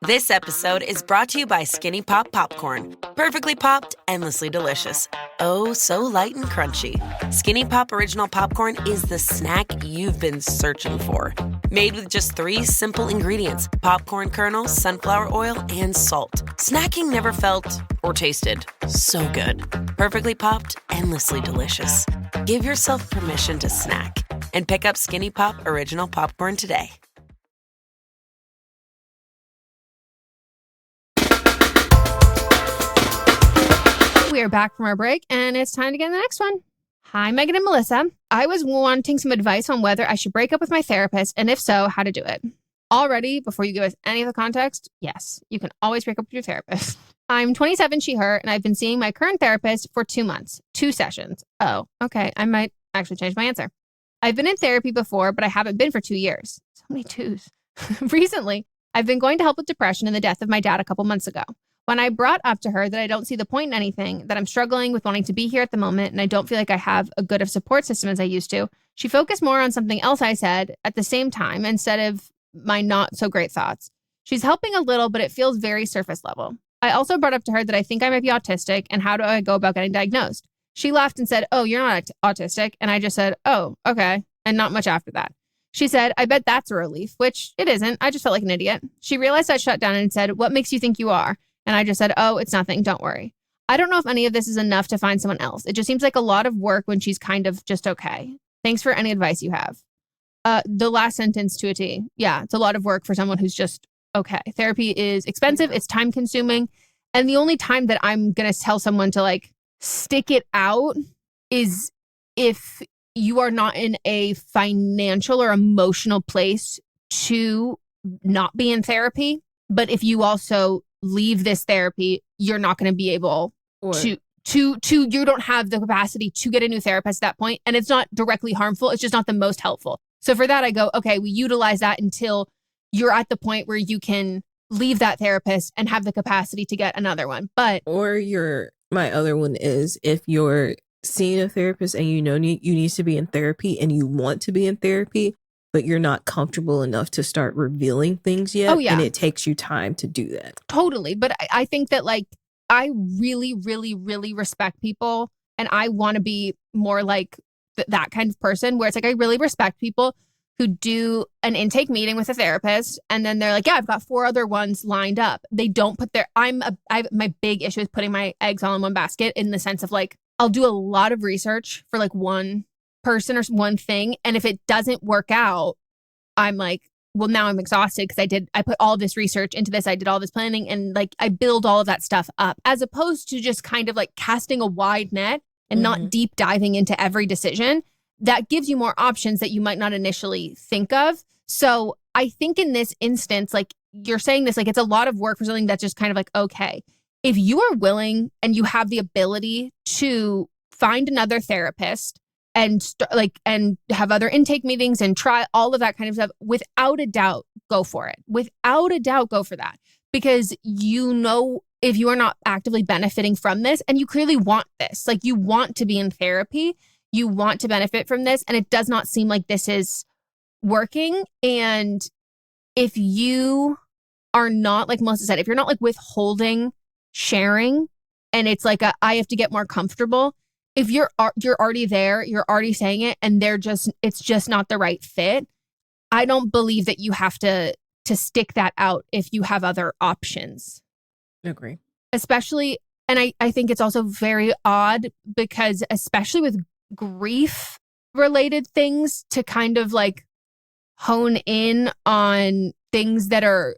This episode is brought to you by Skinny Pop Popcorn. Perfectly popped, endlessly delicious. Oh, so light and crunchy. Skinny Pop Original Popcorn is the snack you've been searching for. Made with just 3 simple ingredients: popcorn kernels, sunflower oil, and salt. Snacking never felt or tasted so good. Perfectly popped, endlessly delicious. Give yourself permission to snack and pick up Skinny Pop Original Popcorn today. We are back from our break, and it's time to get in the next one. Hi, Meghan and Melisa. I was wanting some advice on whether I should break up with my therapist, and if so, how to do it. Already, before you give us any of the context, yes, you can always break up with your therapist. I'm 27, she, her, and I've been seeing my current therapist for 2 months, 2 sessions. Oh, okay, I might actually change my answer. I've been in therapy before, but I haven't been for 2 years. So many twos. Recently, I've been going to help with depression and the death of my dad a couple months ago. When I brought up to her that I don't see the point in anything, that I'm struggling with wanting to be here at the moment, and I don't feel like I have a good of support system as I used to, she focused more on something else I said at the same time instead of my not so great thoughts. She's helping a little, but it feels very surface level. I also brought up to her that I think I might be autistic, and how do I go about getting diagnosed? She laughed and said, "Oh, you're not autistic." And I just said, "Oh, okay." And not much after that. She said, "I bet that's a relief," which it isn't. I just felt like an idiot. She realized I shut down and said, "What makes you think you are?" And I just said, "Oh, it's nothing. Don't worry." I don't know if any of this is enough to find someone else. It just seems like a lot of work when she's kind of just okay. Thanks for any advice you have. The last sentence to a T. Yeah, it's a lot of work for someone who's just okay. Therapy is expensive. It's time consuming. And the only time that I'm going to tell someone to like stick it out is if you are not in a financial or emotional place to not be in therapy. But if you also leave this therapy, you're not going to be able to you don't have the capacity to get a new therapist at that point. And it's not directly harmful. It's just not the most helpful. So for that, I go, okay, we utilize that until you're at the point where you can leave that therapist and have the capacity to get another one. But my other one is if you're seeing a therapist and you know you need to be in therapy and you want to be in therapy, but you're not comfortable enough to start revealing things yet. Oh, yeah. And it takes you time to do that. Totally. But I think that like, I really, really, really respect people. And I want to be more like that kind of person where it's like, I really respect people who do an intake meeting with a therapist. And then they're like, yeah, I've got 4 other ones lined up. They don't put my big issue is putting my eggs all in one basket in the sense of like, I'll do a lot of research for like one person or one thing. And if it doesn't work out, I'm like, well, now I'm exhausted because I put all this research into this. I did all this planning and like I build all of that stuff up as opposed to just kind of like casting a wide net and not deep diving into every decision. That gives you more options that you might not initially think of. So I think in this instance, like you're saying this, like it's a lot of work for something that's just kind of like, okay, if you are willing and you have the ability to find another therapist and and have other intake meetings and try all of that kind of stuff. Without a doubt, go for it. Without a doubt, go for that. Because if you are not actively benefiting from this, and you clearly want this, like you want to be in therapy, you want to benefit from this, and it does not seem like this is working. And if you are not, like Melissa said, if you're not like withholding sharing, and it's like I have to get more comfortable, if you're already there, you're already saying it, and it's just not the right fit, I don't believe that you have to stick that out if you have other options. I agree. Especially, and I think it's also very odd because especially with grief related things, to kind of like hone in on things that are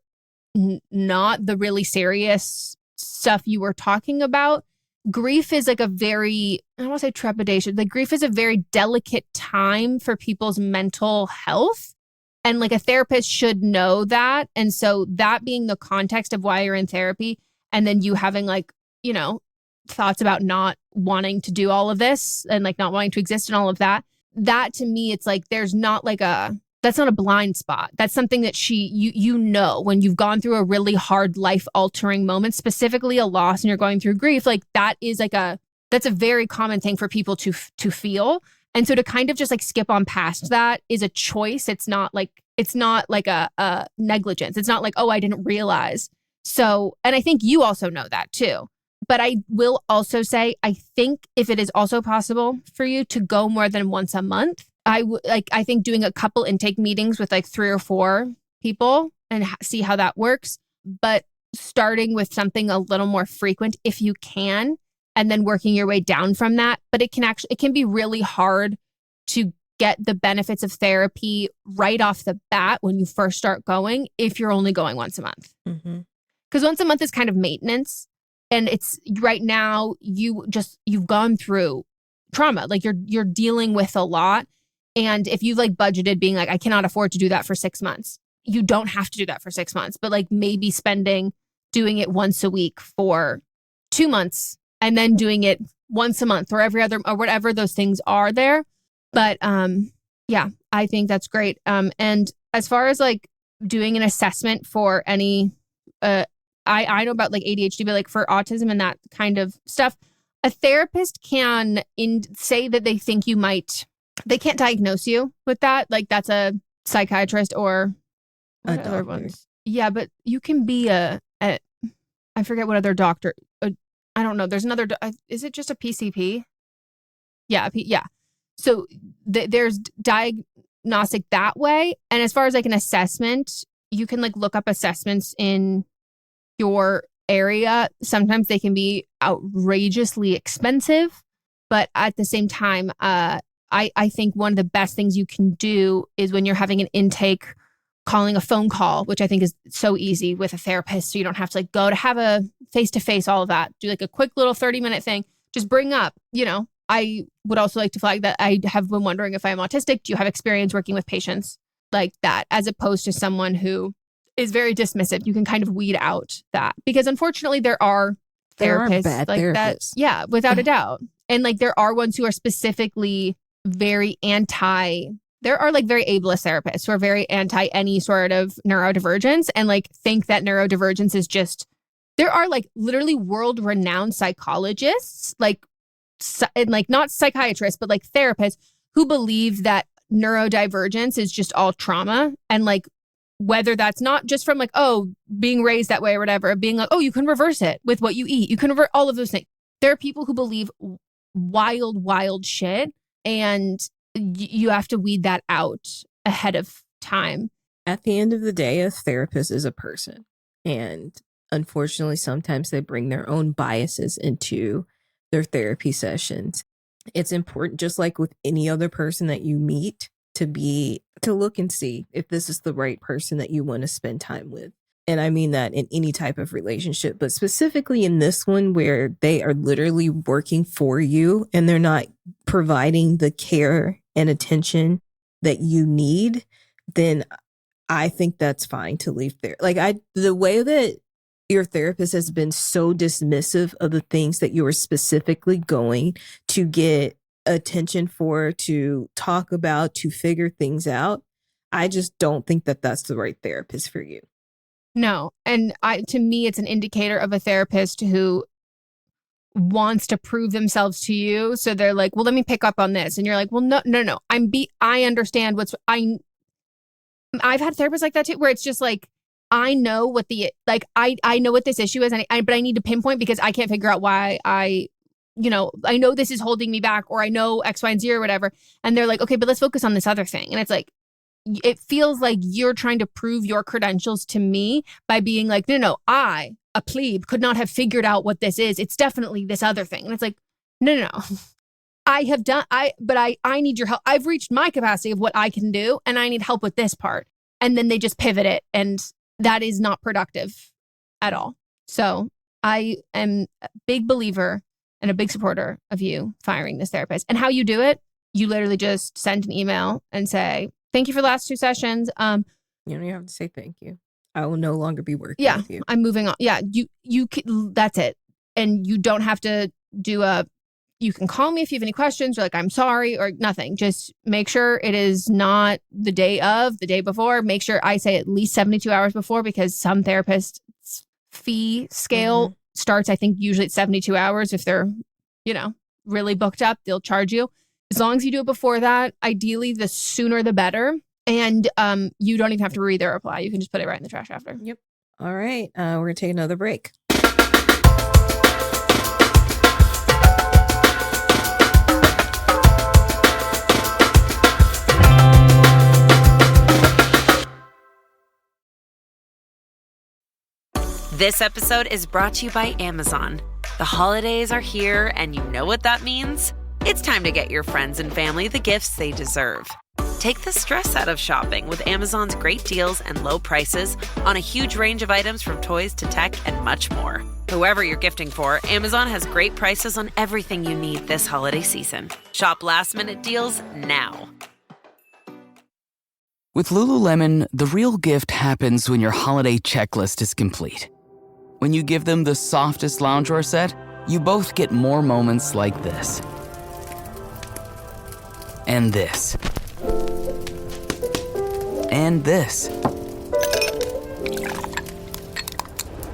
not the really serious stuff you were talking about. Grief is like a very, I don't want to say trepidation, like grief is a very delicate time for people's mental health. And like a therapist should know that. And so that being the context of why you're in therapy, and then you having like, you know, thoughts about not wanting to do all of this and like not wanting to exist and all of that, that to me, it's like, there's not like that's not a blind spot. That's something that you know, when you've gone through a really hard life altering moment, specifically a loss, and you're going through grief, like that is like that's a very common thing for people to feel. And so to kind of just like skip on past that is a choice. It's not like a negligence. It's not like, oh, I didn't realize. So, and I think you also know that too. But I will also say, I think if it is also possible for you to go more than once a month, I think doing a couple intake meetings with like 3 or 4 people and see how that works. But starting with something a little more frequent if you can, and then working your way down from that. But it can be really hard to get the benefits of therapy right off the bat when you first start going, if you're only going once a month. Because once a month is kind of maintenance. And it's right now you've gone through trauma. Like you're dealing with a lot. And if you've like budgeted being like, I cannot afford to do that for 6 months, you don't have to do that for 6 months, but like maybe doing it once a week for 2 months, and then doing it once a month or every other, or whatever those things are there. But yeah, I think that's great. And as far as like doing an assessment for any, I know about like ADHD, but like for autism and that kind of stuff, a therapist can say that they think you might, they can't diagnose you with that. Like that's a psychiatrist or other ones. Yeah, but you can be I forget what other doctor. I don't know. There's another. Is it just a PCP? Yeah, yeah. So there's diagnostic that way. And as far as like an assessment, you can like look up assessments in your area. Sometimes they can be outrageously expensive, but at the same time, I think one of the best things you can do is when you're having an intake, calling a phone call, which I think is so easy with a therapist. So you don't have to like go to have a face-to-face, all of that. Do like a quick little 30-minute thing. Just bring up, you know, I would also like to flag that I have been wondering if I'm autistic. Do you have experience working with patients like that? As opposed to someone who is very dismissive. You can kind of weed out that, because unfortunately there are therapists bad like therapists. that. Yeah, without a doubt. And like there are ones who are specifically very there are like very ableist therapists who are very anti any sort of neurodivergence, and like think that neurodivergence is just, there are like literally world renowned psychologists, and like not psychiatrists, but like therapists who believe that neurodivergence is just all trauma. And like, whether that's not just from like, oh, being raised that way or whatever, being like, oh, you can reverse it with what you eat. You can revert all of those things. There are people who believe wild shit, and you have to weed that out ahead of time. At the end of the day, a therapist is a person. And unfortunately, sometimes they bring their own biases into their therapy sessions. It's important, just like with any other person that you meet, to look and see if this is the right person that you want to spend time with. And I mean that in any type of relationship, but specifically in this one where they are literally working for you and they're not providing the care and attention that you need, then I think that's fine to leave there. Like the way that your therapist has been so dismissive of the things that you are specifically going to get attention for, to talk about, to figure things out, I just don't think that that's the right therapist for you. No. And to me, it's an indicator of a therapist who wants to prove themselves to you. So they're like, well, let me pick up on this. And you're like, well, no. I understand I've had therapists like that too, where it's just like, I know what I know what this issue is, but I need to pinpoint because I can't figure out why I know this is holding me back, or I know X, Y, and Z or whatever. And they're like, okay, but let's focus on this other thing. And it's like, it feels like you're trying to prove your credentials to me by being like, no, I, a plebe, could not have figured out what this is. It's definitely this other thing. And it's like, no. I need your help. I've reached my capacity of what I can do, and I need help with this part. And then they just pivot it, and that is not productive at all. So I am a big believer and a big supporter of you firing this therapist. And how you do it, you literally just send an email and say, thank you for the last 2 sessions. You don't even have to say thank you. I will no longer be working with you. I'm moving on. Yeah, you that's it. And you don't have to do you can call me if you have any questions, or like, I'm sorry, or nothing. Just make sure it is not the day before. Make sure I say at least 72 hours before, because some therapists' fee scale starts, I think, usually at 72 hours. If they're, really booked up, they'll charge you. As long as you do it before that, ideally, the sooner the better. And you don't even have to read their reply. You can just put it right in the trash after. Yep. All right. We're going to take another break. This episode is brought to you by Amazon. The holidays are here, and you know what that means? It's time to get your friends and family the gifts they deserve. Take the stress out of shopping with Amazon's great deals and low prices on a huge range of items, from toys to tech and much more. Whoever you're gifting for, Amazon has great prices on everything you need this holiday season. Shop last-minute deals now. With Lululemon, the real gift happens when your holiday checklist is complete. When you give them the softest loungewear set, you both get more moments like this. And this. And this.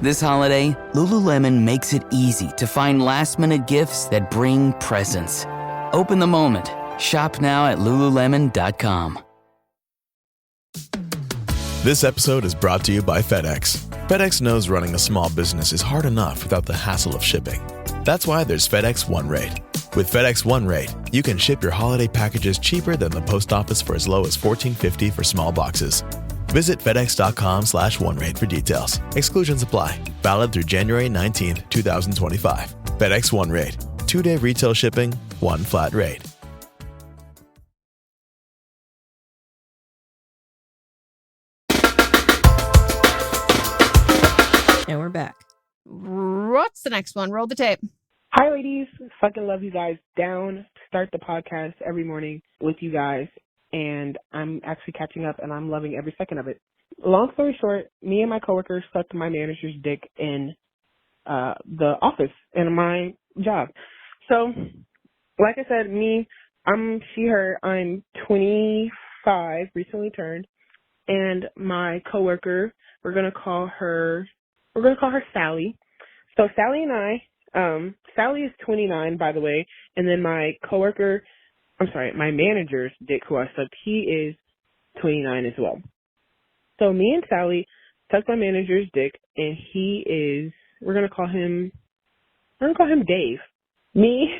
This holiday, Lululemon makes it easy to find last-minute gifts that bring presents. Open the moment. Shop now at lululemon.com. This episode is brought to you by FedEx. FedEx knows running a small business is hard enough without the hassle of shipping. That's why there's FedEx One Rate. With FedEx One Rate, you can ship your holiday packages cheaper than the post office for as low as $14.50 for small boxes. Visit FedEx.com/OneRate for details. Exclusions apply. Valid through January 19th, 2025. FedEx One Rate. 2-day retail shipping, one flat rate. And we're back. What's the next one? Roll the tape. Hi, ladies. Fucking love you guys. Down. Start the podcast every morning with you guys. And I'm actually catching up, and I'm loving every second of it. Long story short, me and my coworker sucked my manager's dick in the office in my job. So, like I said, I'm she, her. I'm 25, recently turned, and my coworker, we're gonna call her Sally. So Sally and I, Sally is 29, by the way, and then my manager's dick, who I sucked, he is 29 as well. So me and Sally sucked my manager's dick, and we're gonna call him Dave. Me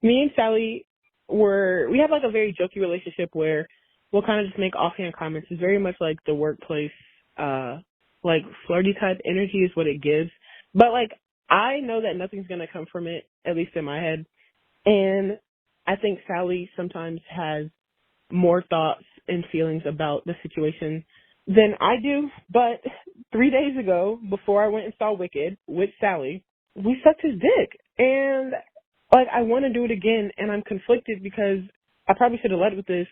and Sally we have like a very jokey relationship where we'll kind of just make offhand comments. It's very much like the workplace, like flirty type energy is what it gives. But like, I know that nothing's going to come from it, at least in my head. And I think Sally sometimes has more thoughts and feelings about the situation than I do. But 3 days ago, before I went and saw Wicked with Sally, we sucked his dick. And like, I want to do it again, and I'm conflicted because I probably should have led with this.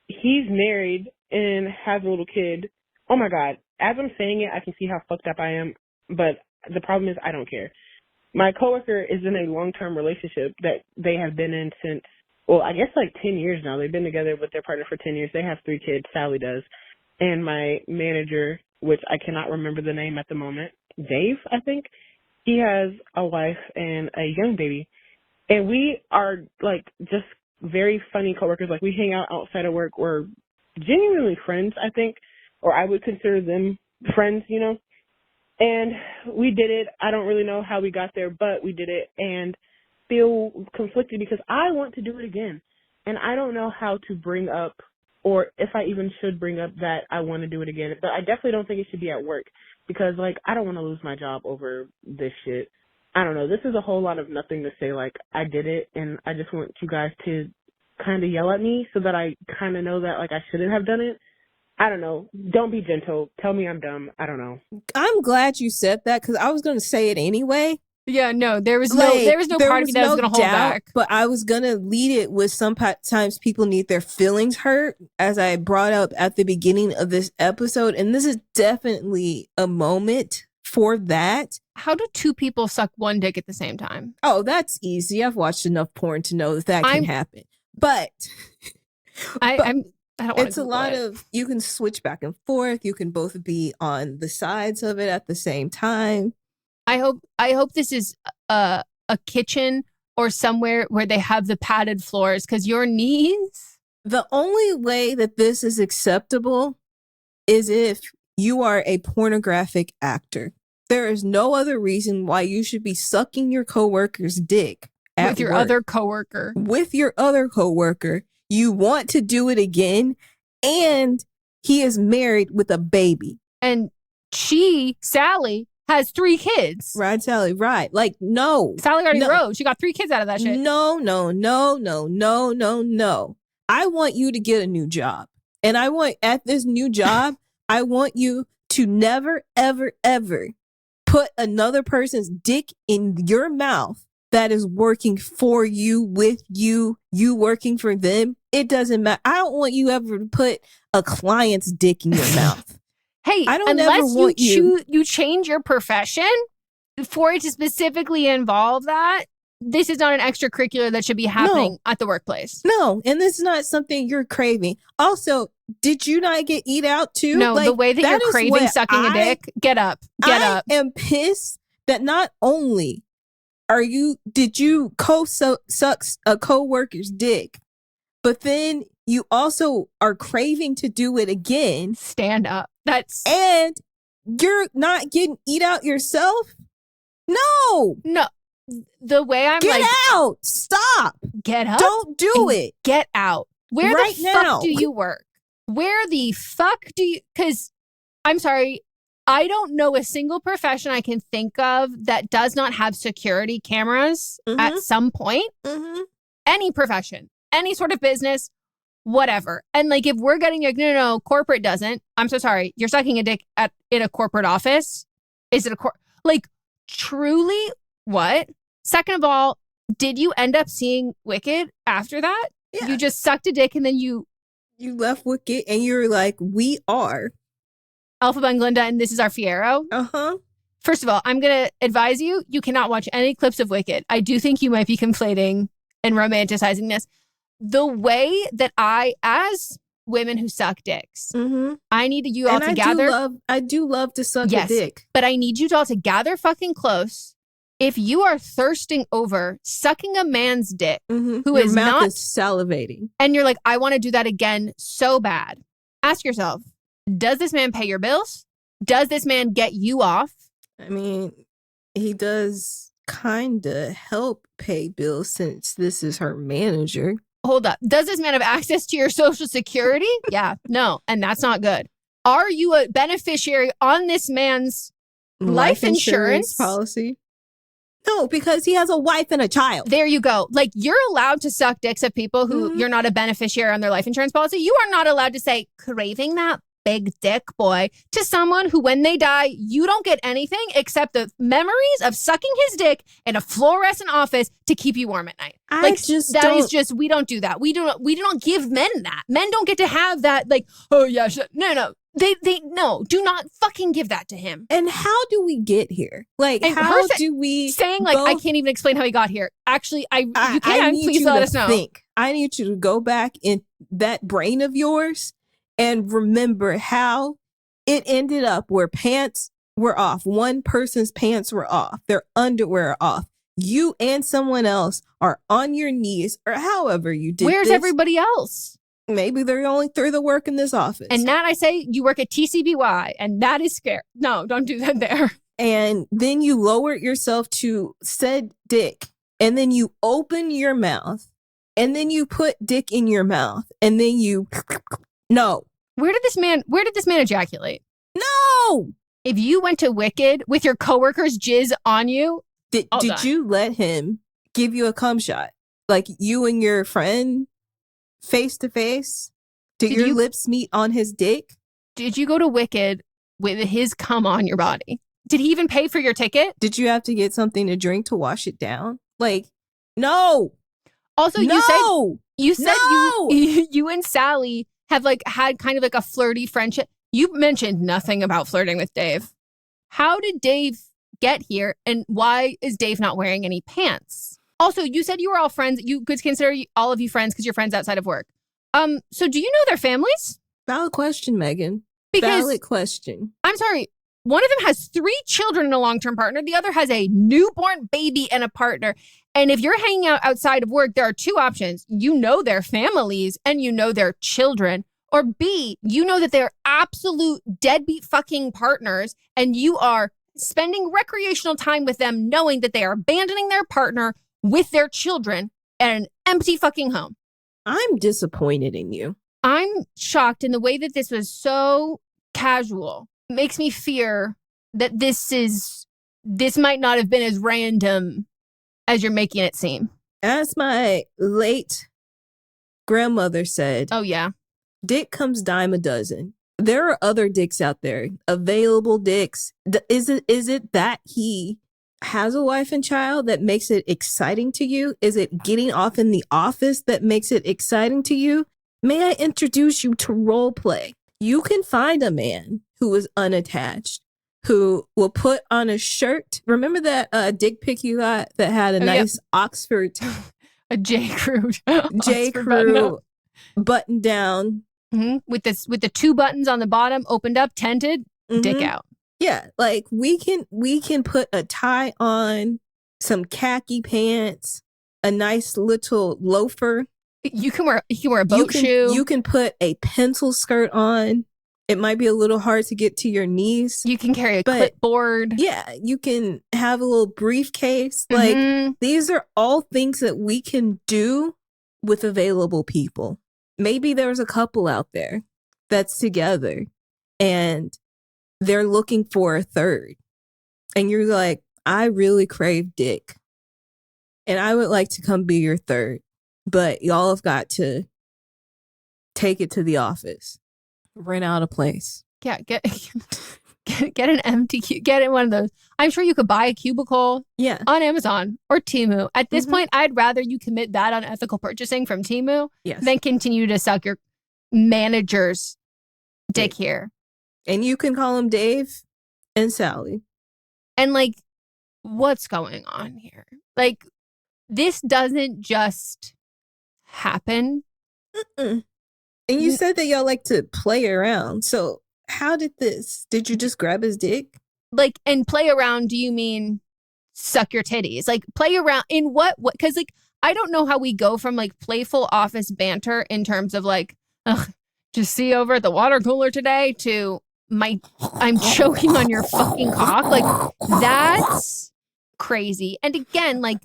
He's married and has a little kid. Oh my God. As I'm saying it, I can see how fucked up I am, but the problem is I don't care. My coworker is in a long-term relationship that they have been in since, well, I guess like 10 years now. They've been together with their partner for 10 years. They have 3 kids. Sally does. And my manager, which I cannot remember the name at the moment, Dave, I think, he has a wife and a young baby. And we are like just very funny coworkers. Like we hang out outside of work. We're genuinely friends, I think, or I would consider them friends, you know. And we did it. I don't really know how we got there, but we did it and feel conflicted because I want to do it again. And I don't know how to bring up, or if I even should bring up that I want to do it again. But I definitely don't think it should be at work because, like, I don't want to lose my job over this shit. I don't know. This is a whole lot of nothing to say, like, I did it, and I just want you guys to kind of yell at me so that I kind of know that, like, I shouldn't have done it. I don't know. Don't be gentle. Tell me I'm dumb. I don't know. I'm glad you said that because I was going to say it anyway. Yeah, no, there was no part of me that was going to hold back. But I was going to lead it with sometimes people need their feelings hurt, as I brought up at the beginning of this episode. And this is definitely a moment for that. How do 2 people suck one dick at the same time? Oh, that's easy. I've watched enough porn to know that can happen. But I don't want it's a lot of, you can switch back and forth. You can both be on the sides of it at the same time. I hope this is a kitchen or somewhere where they have the padded floors, because your knees. The only way that this is acceptable is if you are a pornographic actor. There is no other reason why you should be sucking your coworker's dick at with your work. other coworker. With your other coworker. You want to do it again, and he is married with a baby. And Sally, has 3 kids. Right, Sally, right. Like, no. Sally already wrote. She got 3 kids out of that shit. No. I want you to get a new job. And I want, at this new job, I want you to never, ever, ever put another person's dick in your mouth that is working for you, with you, you working for them. It doesn't matter. I don't want you ever to put a client's dick in your mouth. Hey, I don't unless ever want you change your profession for it to specifically involve that, this is not an extracurricular that should be happening at the workplace. No, and this is not something you're craving. Also, did you not get eat out too? No, the way that you're craving sucking a dick, get up. I am pissed that not only did you suck a coworker's dick, but then you also are craving to do it again. Stand up. And you're not getting eat out yourself? No. The way I'm get out. Stop. Get up. Don't do it. Get out. Where right the now. fuck do you work? Where the fuck do you, because I'm sorry, I don't know a single profession I can think of that does not have security cameras at some point. Any profession, any sort of business, whatever. And like, if we're getting like, no, corporate doesn't. I'm so sorry. You're sucking a dick in a corporate office. Is it like truly what? Second of all, did you end up seeing Wicked after that? Yeah. You just sucked a dick and then you left Wicked and you're like, we are Alpha and Glinda and this is our Fiero. First of all, I'm going to advise you, you cannot watch any clips of Wicked. I do think you might be conflating and romanticizing this. The way that as women who suck dicks, I need you all to gather. I do love to suck a dick. But I need you all to gather fucking close. If you are thirsting over sucking a man's dick who Your is mouth not is salivating, and you're like, I want to do that again so bad, ask yourself, does this man pay your bills? Does this man get you off? I mean, he does kind of help pay bills since this is her manager. Hold up. Does this man have access to your social security? Yeah, no. And that's not good. Are you a beneficiary on this man's life insurance policy? No, because he has a wife and a child. There you go. Like, you're allowed to suck dicks of people who you're not a beneficiary on their life insurance policy. You are not allowed to say, craving that big dick boy, to someone who, when they die, you don't get anything except the memories of sucking his dick in a fluorescent office to keep you warm at night. We don't do that. We do not give men that. Men don't get to have that. Like, oh yeah, no. They no, do not fucking give that to him. And how do we get here? Like, And how her do we saying like I can't even explain how he got here? Actually, you can. need Please you let to us know. think. I need you to go back in that brain of yours and remember how it ended up where pants were off. One person's pants were off. Their underwear off. You and someone else are on your knees, or however you did. Where's everybody else? Maybe they're only through the work in this office. And Nat, I say you work at TCBY, and that is scary. No, don't do that there. And then you lower yourself to said dick, and then you open your mouth, and then you put dick in your mouth, and then you no. Where did this man ejaculate? No. If you went to Wicked with your coworker's jizz on you, did you let him give you a cum shot? Like you and your friend face to face? Did your lips meet on his dick? Did you go to Wicked with his cum on your body? Did he even pay for your ticket? Did you have to get something to drink to wash it down? Like, no. Also, no! you said No! you and Sally have like had kind of like a flirty friendship. You mentioned nothing about flirting with Dave. How did Dave get here, and why is Dave not wearing any pants? Also, you said you were all friends. You could consider all of you friends because you're friends outside of work. So do you know their families? Valid question, Megan. Because, valid question. I'm sorry. One of them has 3 children and a long-term partner. The other has a newborn baby and a partner. And if you're hanging out outside of work, there are 2 options. You know their families and you know their children. Or B, you know that they're absolute deadbeat fucking partners and you are spending recreational time with them knowing that they are abandoning their partner with their children at an empty fucking home. I'm disappointed in you. I'm shocked in the way that this was so casual. Makes me fear that this might not have been as random as you're making it seem. As my late grandmother said, oh yeah, dick comes dime a dozen. There are other dicks out there, available dicks. Is it that he has a wife and child that makes it exciting to you? Is it getting off in the office that makes it exciting to you? May I introduce you to role play? You can find a man who is unattached, who will put on a shirt. Remember that dick pic you got that had a nice Oxford, a J. Crew button down. Mm-hmm. With the 2 buttons on the bottom, opened up, tented, dick out. Yeah, like we can put a tie on, some khaki pants, a nice little loafer. You can wear a boat shoe. You can put a pencil skirt on. It might be a little hard to get to your knees. You can carry a clipboard. Yeah, you can have a little briefcase. Like these are all things that we can do with available people. Maybe there's a couple out there that's together and they're looking for a third. And you're like, I really crave dick. And I would like to come be your third. But y'all have got to take it to the office. Rent out a place. Yeah, get an empty get in one of those. I'm sure you could buy a cubicle on Amazon or Temu. At this point, I'd rather you commit that unethical purchasing from Temu than continue to suck your manager's dick here. And you can call them Dave and Sally. And like, what's going on here? Like, this doesn't just happen. And you said that y'all like to play around. So how did you just grab his dick? Like, and play around, do you mean suck your titties? Like, play around in what? Because like, I don't know how we go from like playful office banter in terms of like, just see over at the water cooler today to I'm choking on your fucking cock. Like, that's crazy. And again, like,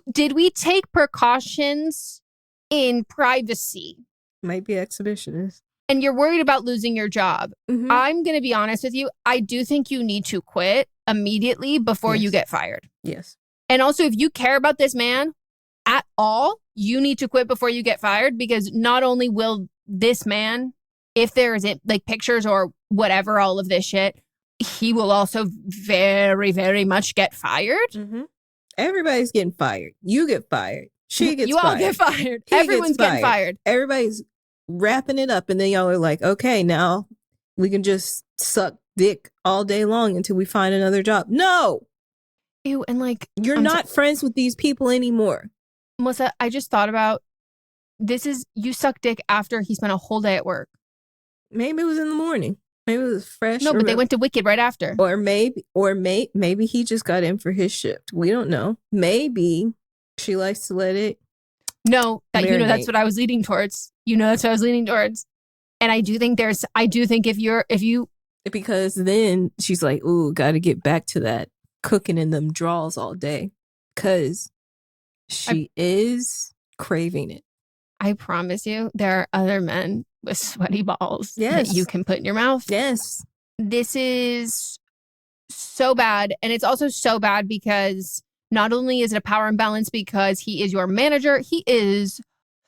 did we take precautions in privacy? Might be exhibitionist. And you're worried about losing your job. I'm going to be honest with you. I do think you need to quit immediately before you get fired. Yes. And also, if you care about this man at all, you need to quit before you get fired, because not only will this man, if there isn't like pictures or whatever, all of this shit, he will also very, very much get fired. Everybody's getting fired. You get fired. She gets fired. You all get fired. Everyone's getting fired. Everybody's wrapping it up. And then y'all are like, okay, now We can just suck dick all day long until we find another job. No! Ew, and like... You're not friends with these people anymore. Melissa, I just thought about, you suck dick after he spent a whole day at work. Maybe it was in the morning. Maybe it was fresh. No, but they went to Wicked right after. Or maybe he just got in for his shift. We don't know. Maybe she likes to let it. No, that's what I was leaning towards. That's what I was leaning towards. And I do think if you because then she's like, ooh, got to get back to that cooking in them draws all day, because she is craving it. I promise you, there are other men with sweaty balls that you can put in your mouth. Yes. This is so bad. And it's also so bad because not only is it a power imbalance because he is your manager, he is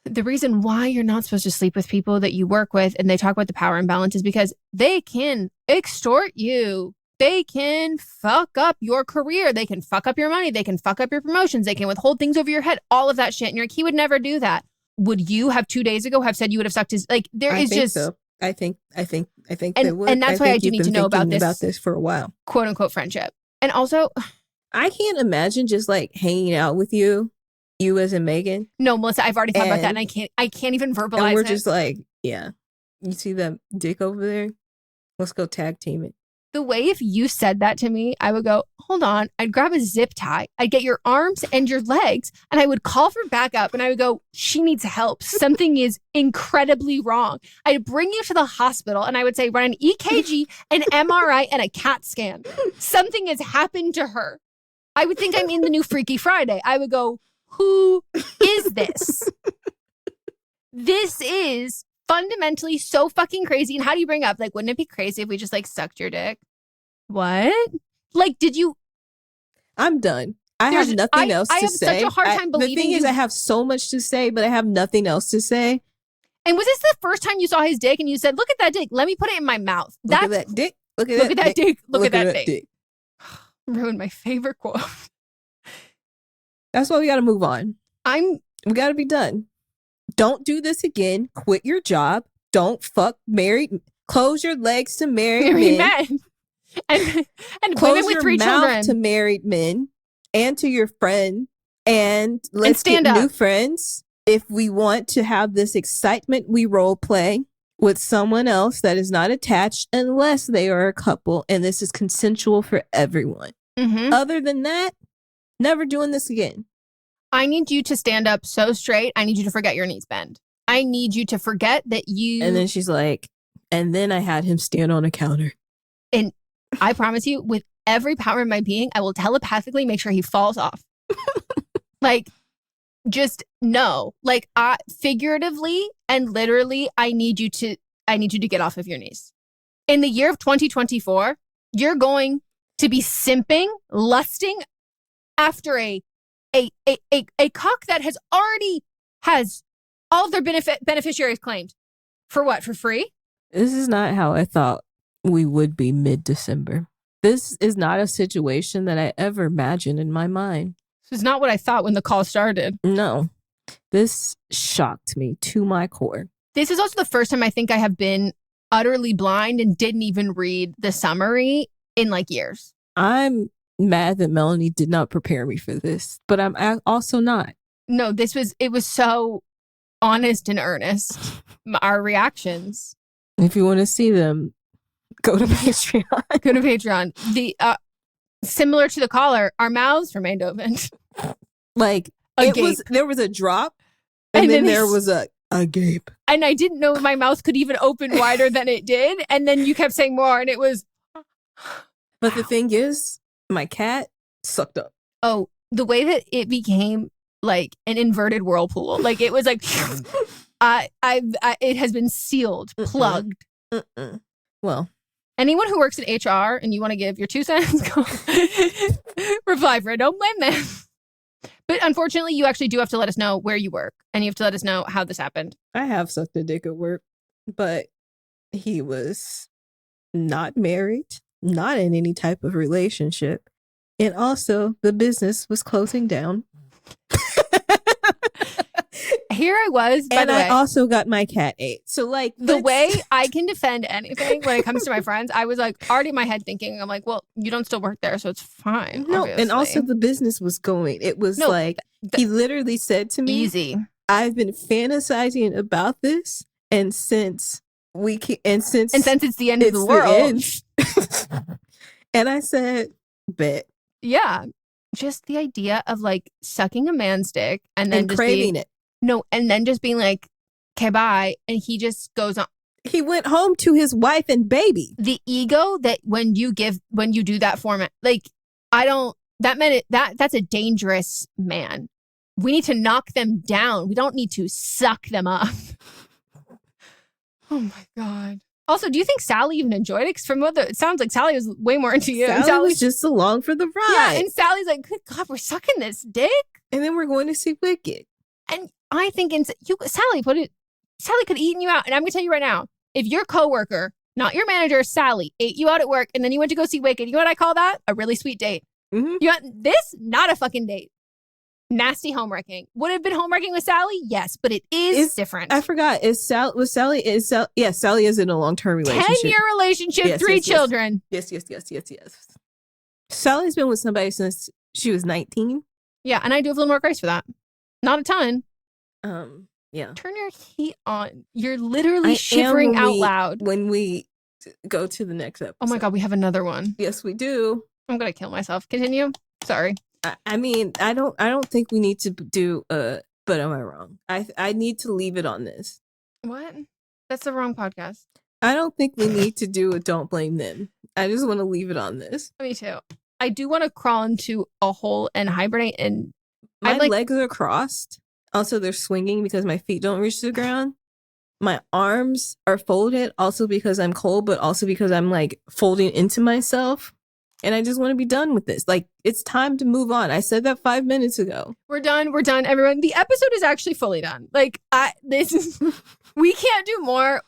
the reason why you're not supposed to sleep with people that you work with. And they talk about the power imbalance is because they can extort you. They can fuck up your career. They can fuck up your money. They can fuck up your promotions. They can withhold things over your head, all of that shit. And you're like, he would never do that. Would you have 2 days ago have said you would have sucked his, like, there is just. So. I think and, they would. And that's why I do need to know about this for a while. Quote unquote friendship. And also, I can't imagine just like hanging out with you as in Meghan. No, Melissa, I've already thought about that, and I can't even verbalize it. And we're just like, yeah, you see that dick over there? Let's go tag team it. The way if you said that to me, I would go, hold on. I'd grab a zip tie. I'd get your arms and your legs, and I would call for backup, and I would go, she needs help. Something is incredibly wrong. I'd bring you to the hospital, and I would say, run an EKG, an MRI, and a CAT scan. Something has happened to her. I would think I'm in the new Freaky Friday. I would go, who is this? This is fundamentally so fucking crazy. And how do you bring up, like, wouldn't it be crazy if we just like sucked your dick? What? Like, did you? I'm done. I have nothing else to say. I have such a hard time believing. The thing is, I have so much to say, but I have nothing else to say. And was this the first time you saw his dick and you said, look at that dick, let me put it in my mouth? Look at that dick. Look at that dick. Look at that dick. Ruined my favorite quote. That's why we got to move on. We got to be done. Don't do this again. Quit your job. Don't fuck married. Close your legs to married men. And close women with your 3 mouth children. to married men and to your friend. And let's stand get up. new friends. If we want to have this excitement, we role play with someone else that is not attached unless they are a couple. And this is consensual for everyone. Mm-hmm. Other than that, never doing this again. I need you to stand up so straight. I need you to forget your knees bend. I need you to forget that you... And then she's like, and then I had him stand on a counter. And I promise you, with every power in my being, I will telepathically make sure he falls off. Like, just no. Like, figuratively and literally, I need you to get off of your knees. In the year of 2024, you're going to be simping, lusting after a cock that has already has all of their beneficiaries claimed. For what? For free? This is not how I thought we would be mid-December. This is not a situation that I ever imagined in my mind. This is not what I thought when the call started. No. This shocked me to my core. This is also the first time I think I have been utterly blind and didn't even read the summary in like years. I'm mad that Melanie did not prepare me for this, but I'm also not. No, it was so honest and earnest. Our reactions. If you want to see them, go to Patreon. Go to Patreon. The similar to the caller, our mouths remained open. Like there was a drop, and then there was a gape. And I didn't know my mouth could even open wider than it did. And then you kept saying more, and it was. But the thing is, my cat sucked up. Oh, the way that it became like an inverted whirlpool, like it was like, it has been sealed, plugged. Well, anyone who works in HR and you want to give your 2 cents, go reply for it. Don't blame them. But unfortunately, you actually do have to let us know where you work, and you have to let us know how this happened. I have sucked a dick at work, but he was not married, not in any type of relationship. And also, the business was closing down. Here I was, by the way. I also got my cat ate. So like the way I can defend anything when it comes to my friends, I was like already in my head thinking, I'm like, well, you don't still work there, so it's fine. No, obviously. and also the business was going. It was he literally said to me, easy. I've been fantasizing about this, and since it's the end of the world. And I said, bet. Yeah. Just the idea of like sucking a man's dick and then just craving it. No, and then just being like, okay, bye. And he just goes on. He went home to his wife and baby. The ego that when you do that format, like, that's a dangerous man. We need to knock them down. We don't need to suck them up. Oh my God. Also, do you think Sally even enjoyed it? Because it sounds like Sally was way more into you. Sally was just along for the ride. Yeah, and Sally's like, good God, we're sucking this dick. And then we're going to see Wicked. And I think Sally could have eaten you out. And I'm going to tell you right now, if your coworker, not your manager, Sally, ate you out at work and then you went to go see Wicked, you know what I call that? A really sweet date. Mm-hmm. You got this? Not a fucking date. Nasty homewrecking. Would it have been homewrecking with Sally? Yes, but it's different. I forgot. Sally is in a long-term relationship. 10-year relationship, 3 children. Yes. Sally's been with somebody since she was 19. Yeah, and I do have a little more grace for that. Not a ton. Yeah. Turn your heat on. You're literally shivering out loud. When we go to the next episode. Oh my God, we have another one. Yes, we do. I'm going to kill myself. Continue. Sorry. I mean, I don't think we need to do but am I wrong? I need to leave it on this. What? That's the wrong podcast. I don't think we need to do a don't blame them. I just want to leave it on this. Me too. I do want to crawl into a hole and hibernate, and my legs are crossed. Also, they're swinging because my feet don't reach the ground. My arms are folded also because I'm cold, but also because I'm like folding into myself. And I just want to be done with this. Like, it's time to move on. I said that 5 minutes ago. We're done, everyone. The episode is actually fully done. Like, we can't do more.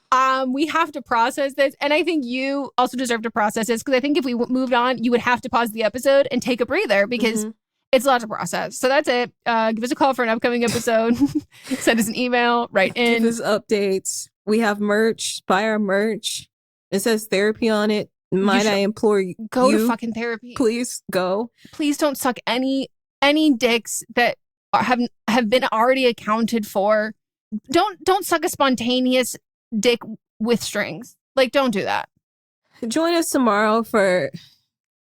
We have to process this. And I think you also deserve to process this, because I think if we moved on, you would have to pause the episode and take a breather, because it's a lot to process. So that's it. Give us a call for an upcoming episode. Send us an email, write in. Give us updates. We have merch. Buy our merch. It says therapy on it. Might I implore you, go to fucking therapy. Please go. Please don't suck any dicks that have been already accounted for. Don't suck a spontaneous dick with strings. Like, don't do that. Join us tomorrow for,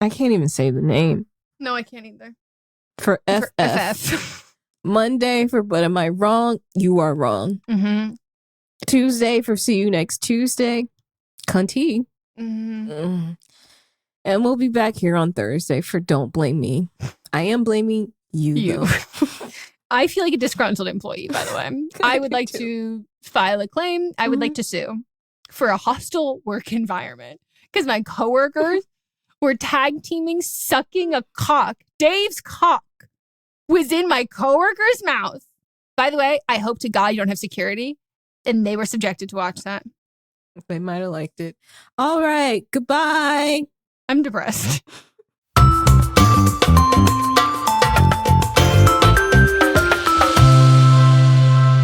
I can't even say the name. No, I can't either. For FF. Monday for But Am I Wrong? You Are Wrong. Mm-hmm. Tuesday for See You Next Tuesday. Cunty. Mm-hmm. And we'll be back here on Thursday for Don't Blame Me. I am blaming you. I feel like a disgruntled employee, by the way. I would like to file a claim. I would like to sue for a hostile work environment, because my coworkers were tag teaming sucking a cock. Dave's cock was in my coworker's mouth. By the way, I hope to God you don't have security, and they were subjected to watch that. They might have liked it. All right. Goodbye. I'm depressed.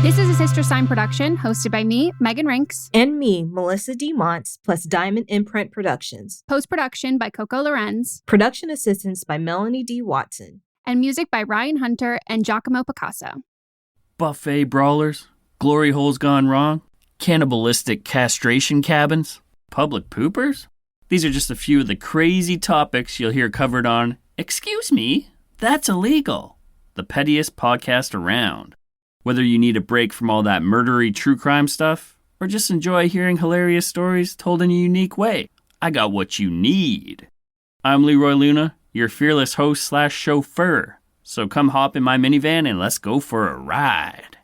This is a Sister Sign production hosted by me, Megan Rinks. And me, Melissa D. Montz, plus Diamond Imprint Productions. Post-production by Coco Lorenz. Production assistance by Melanie D. Watson. And music by Ryan Hunter and Giacomo Picasso. Buffet brawlers, glory holes gone wrong, cannibalistic castration cabins, public poopers? These are just a few of the crazy topics you'll hear covered on Excuse Me, That's Illegal, the pettiest podcast around. Whether you need a break from all that murdery true crime stuff, or just enjoy hearing hilarious stories told in a unique way, I got what you need. I'm Leroy Luna, your fearless host/chauffeur, so come hop in my minivan and let's go for a ride.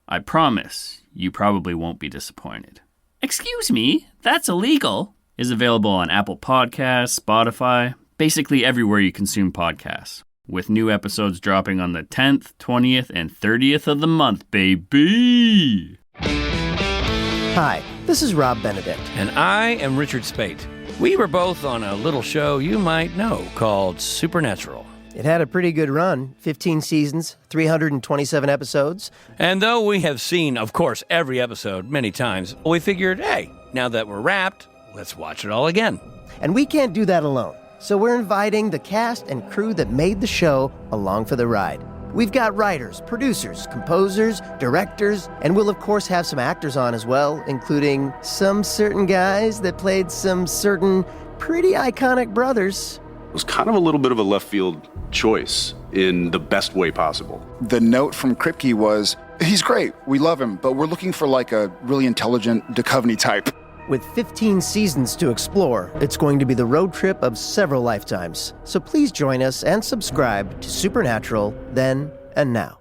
I promise you probably won't be disappointed. Excuse Me, That's Illegal is available on Apple Podcasts, Spotify, basically everywhere you consume podcasts, with new episodes dropping on the 10th, 20th, and 30th of the month, baby! Hi, this is Rob Benedict. And I am Richard Spate. We were both on a little show you might know called Supernatural. It had a pretty good run, 15 seasons, 327 episodes. And though we have seen, of course, every episode many times, we figured, hey, now that we're wrapped, let's watch it all again. And we can't do that alone, so we're inviting the cast and crew that made the show along for the ride. We've got writers, producers, composers, directors, and we'll of course have some actors on as well, including some certain guys that played some certain pretty iconic brothers. It was kind of a little bit of a left field choice in the best way possible. The note from Kripke was, he's great, we love him, but we're looking for like a really intelligent Duchovny type. With 15 seasons to explore, it's going to be the road trip of several lifetimes. So please join us and subscribe to Supernatural Then and Now.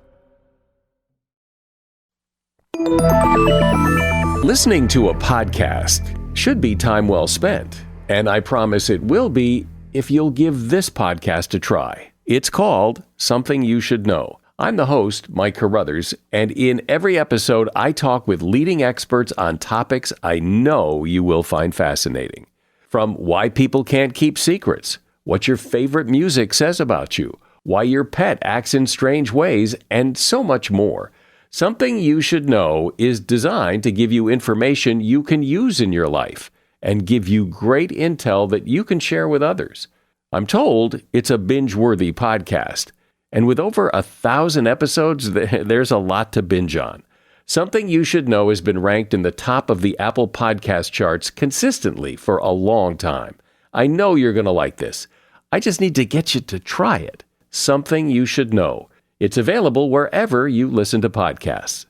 Listening to a podcast should be time well spent, and I promise it will be if you'll give this podcast a try. It's called Something You Should Know. I'm the host, Mike Carruthers, and in every episode, I talk with leading experts on topics I know you will find fascinating. From why people can't keep secrets, what your favorite music says about you, why your pet acts in strange ways, and so much more. Something You Should Know is designed to give you information you can use in your life and give you great intel that you can share with others. I'm told it's a binge-worthy podcast. And with over 1,000 episodes, there's a lot to binge on. Something You Should Know has been ranked in the top of the Apple Podcast charts consistently for a long time. I know you're going to like this. I just need to get you to try it. Something You Should Know. It's available wherever you listen to podcasts.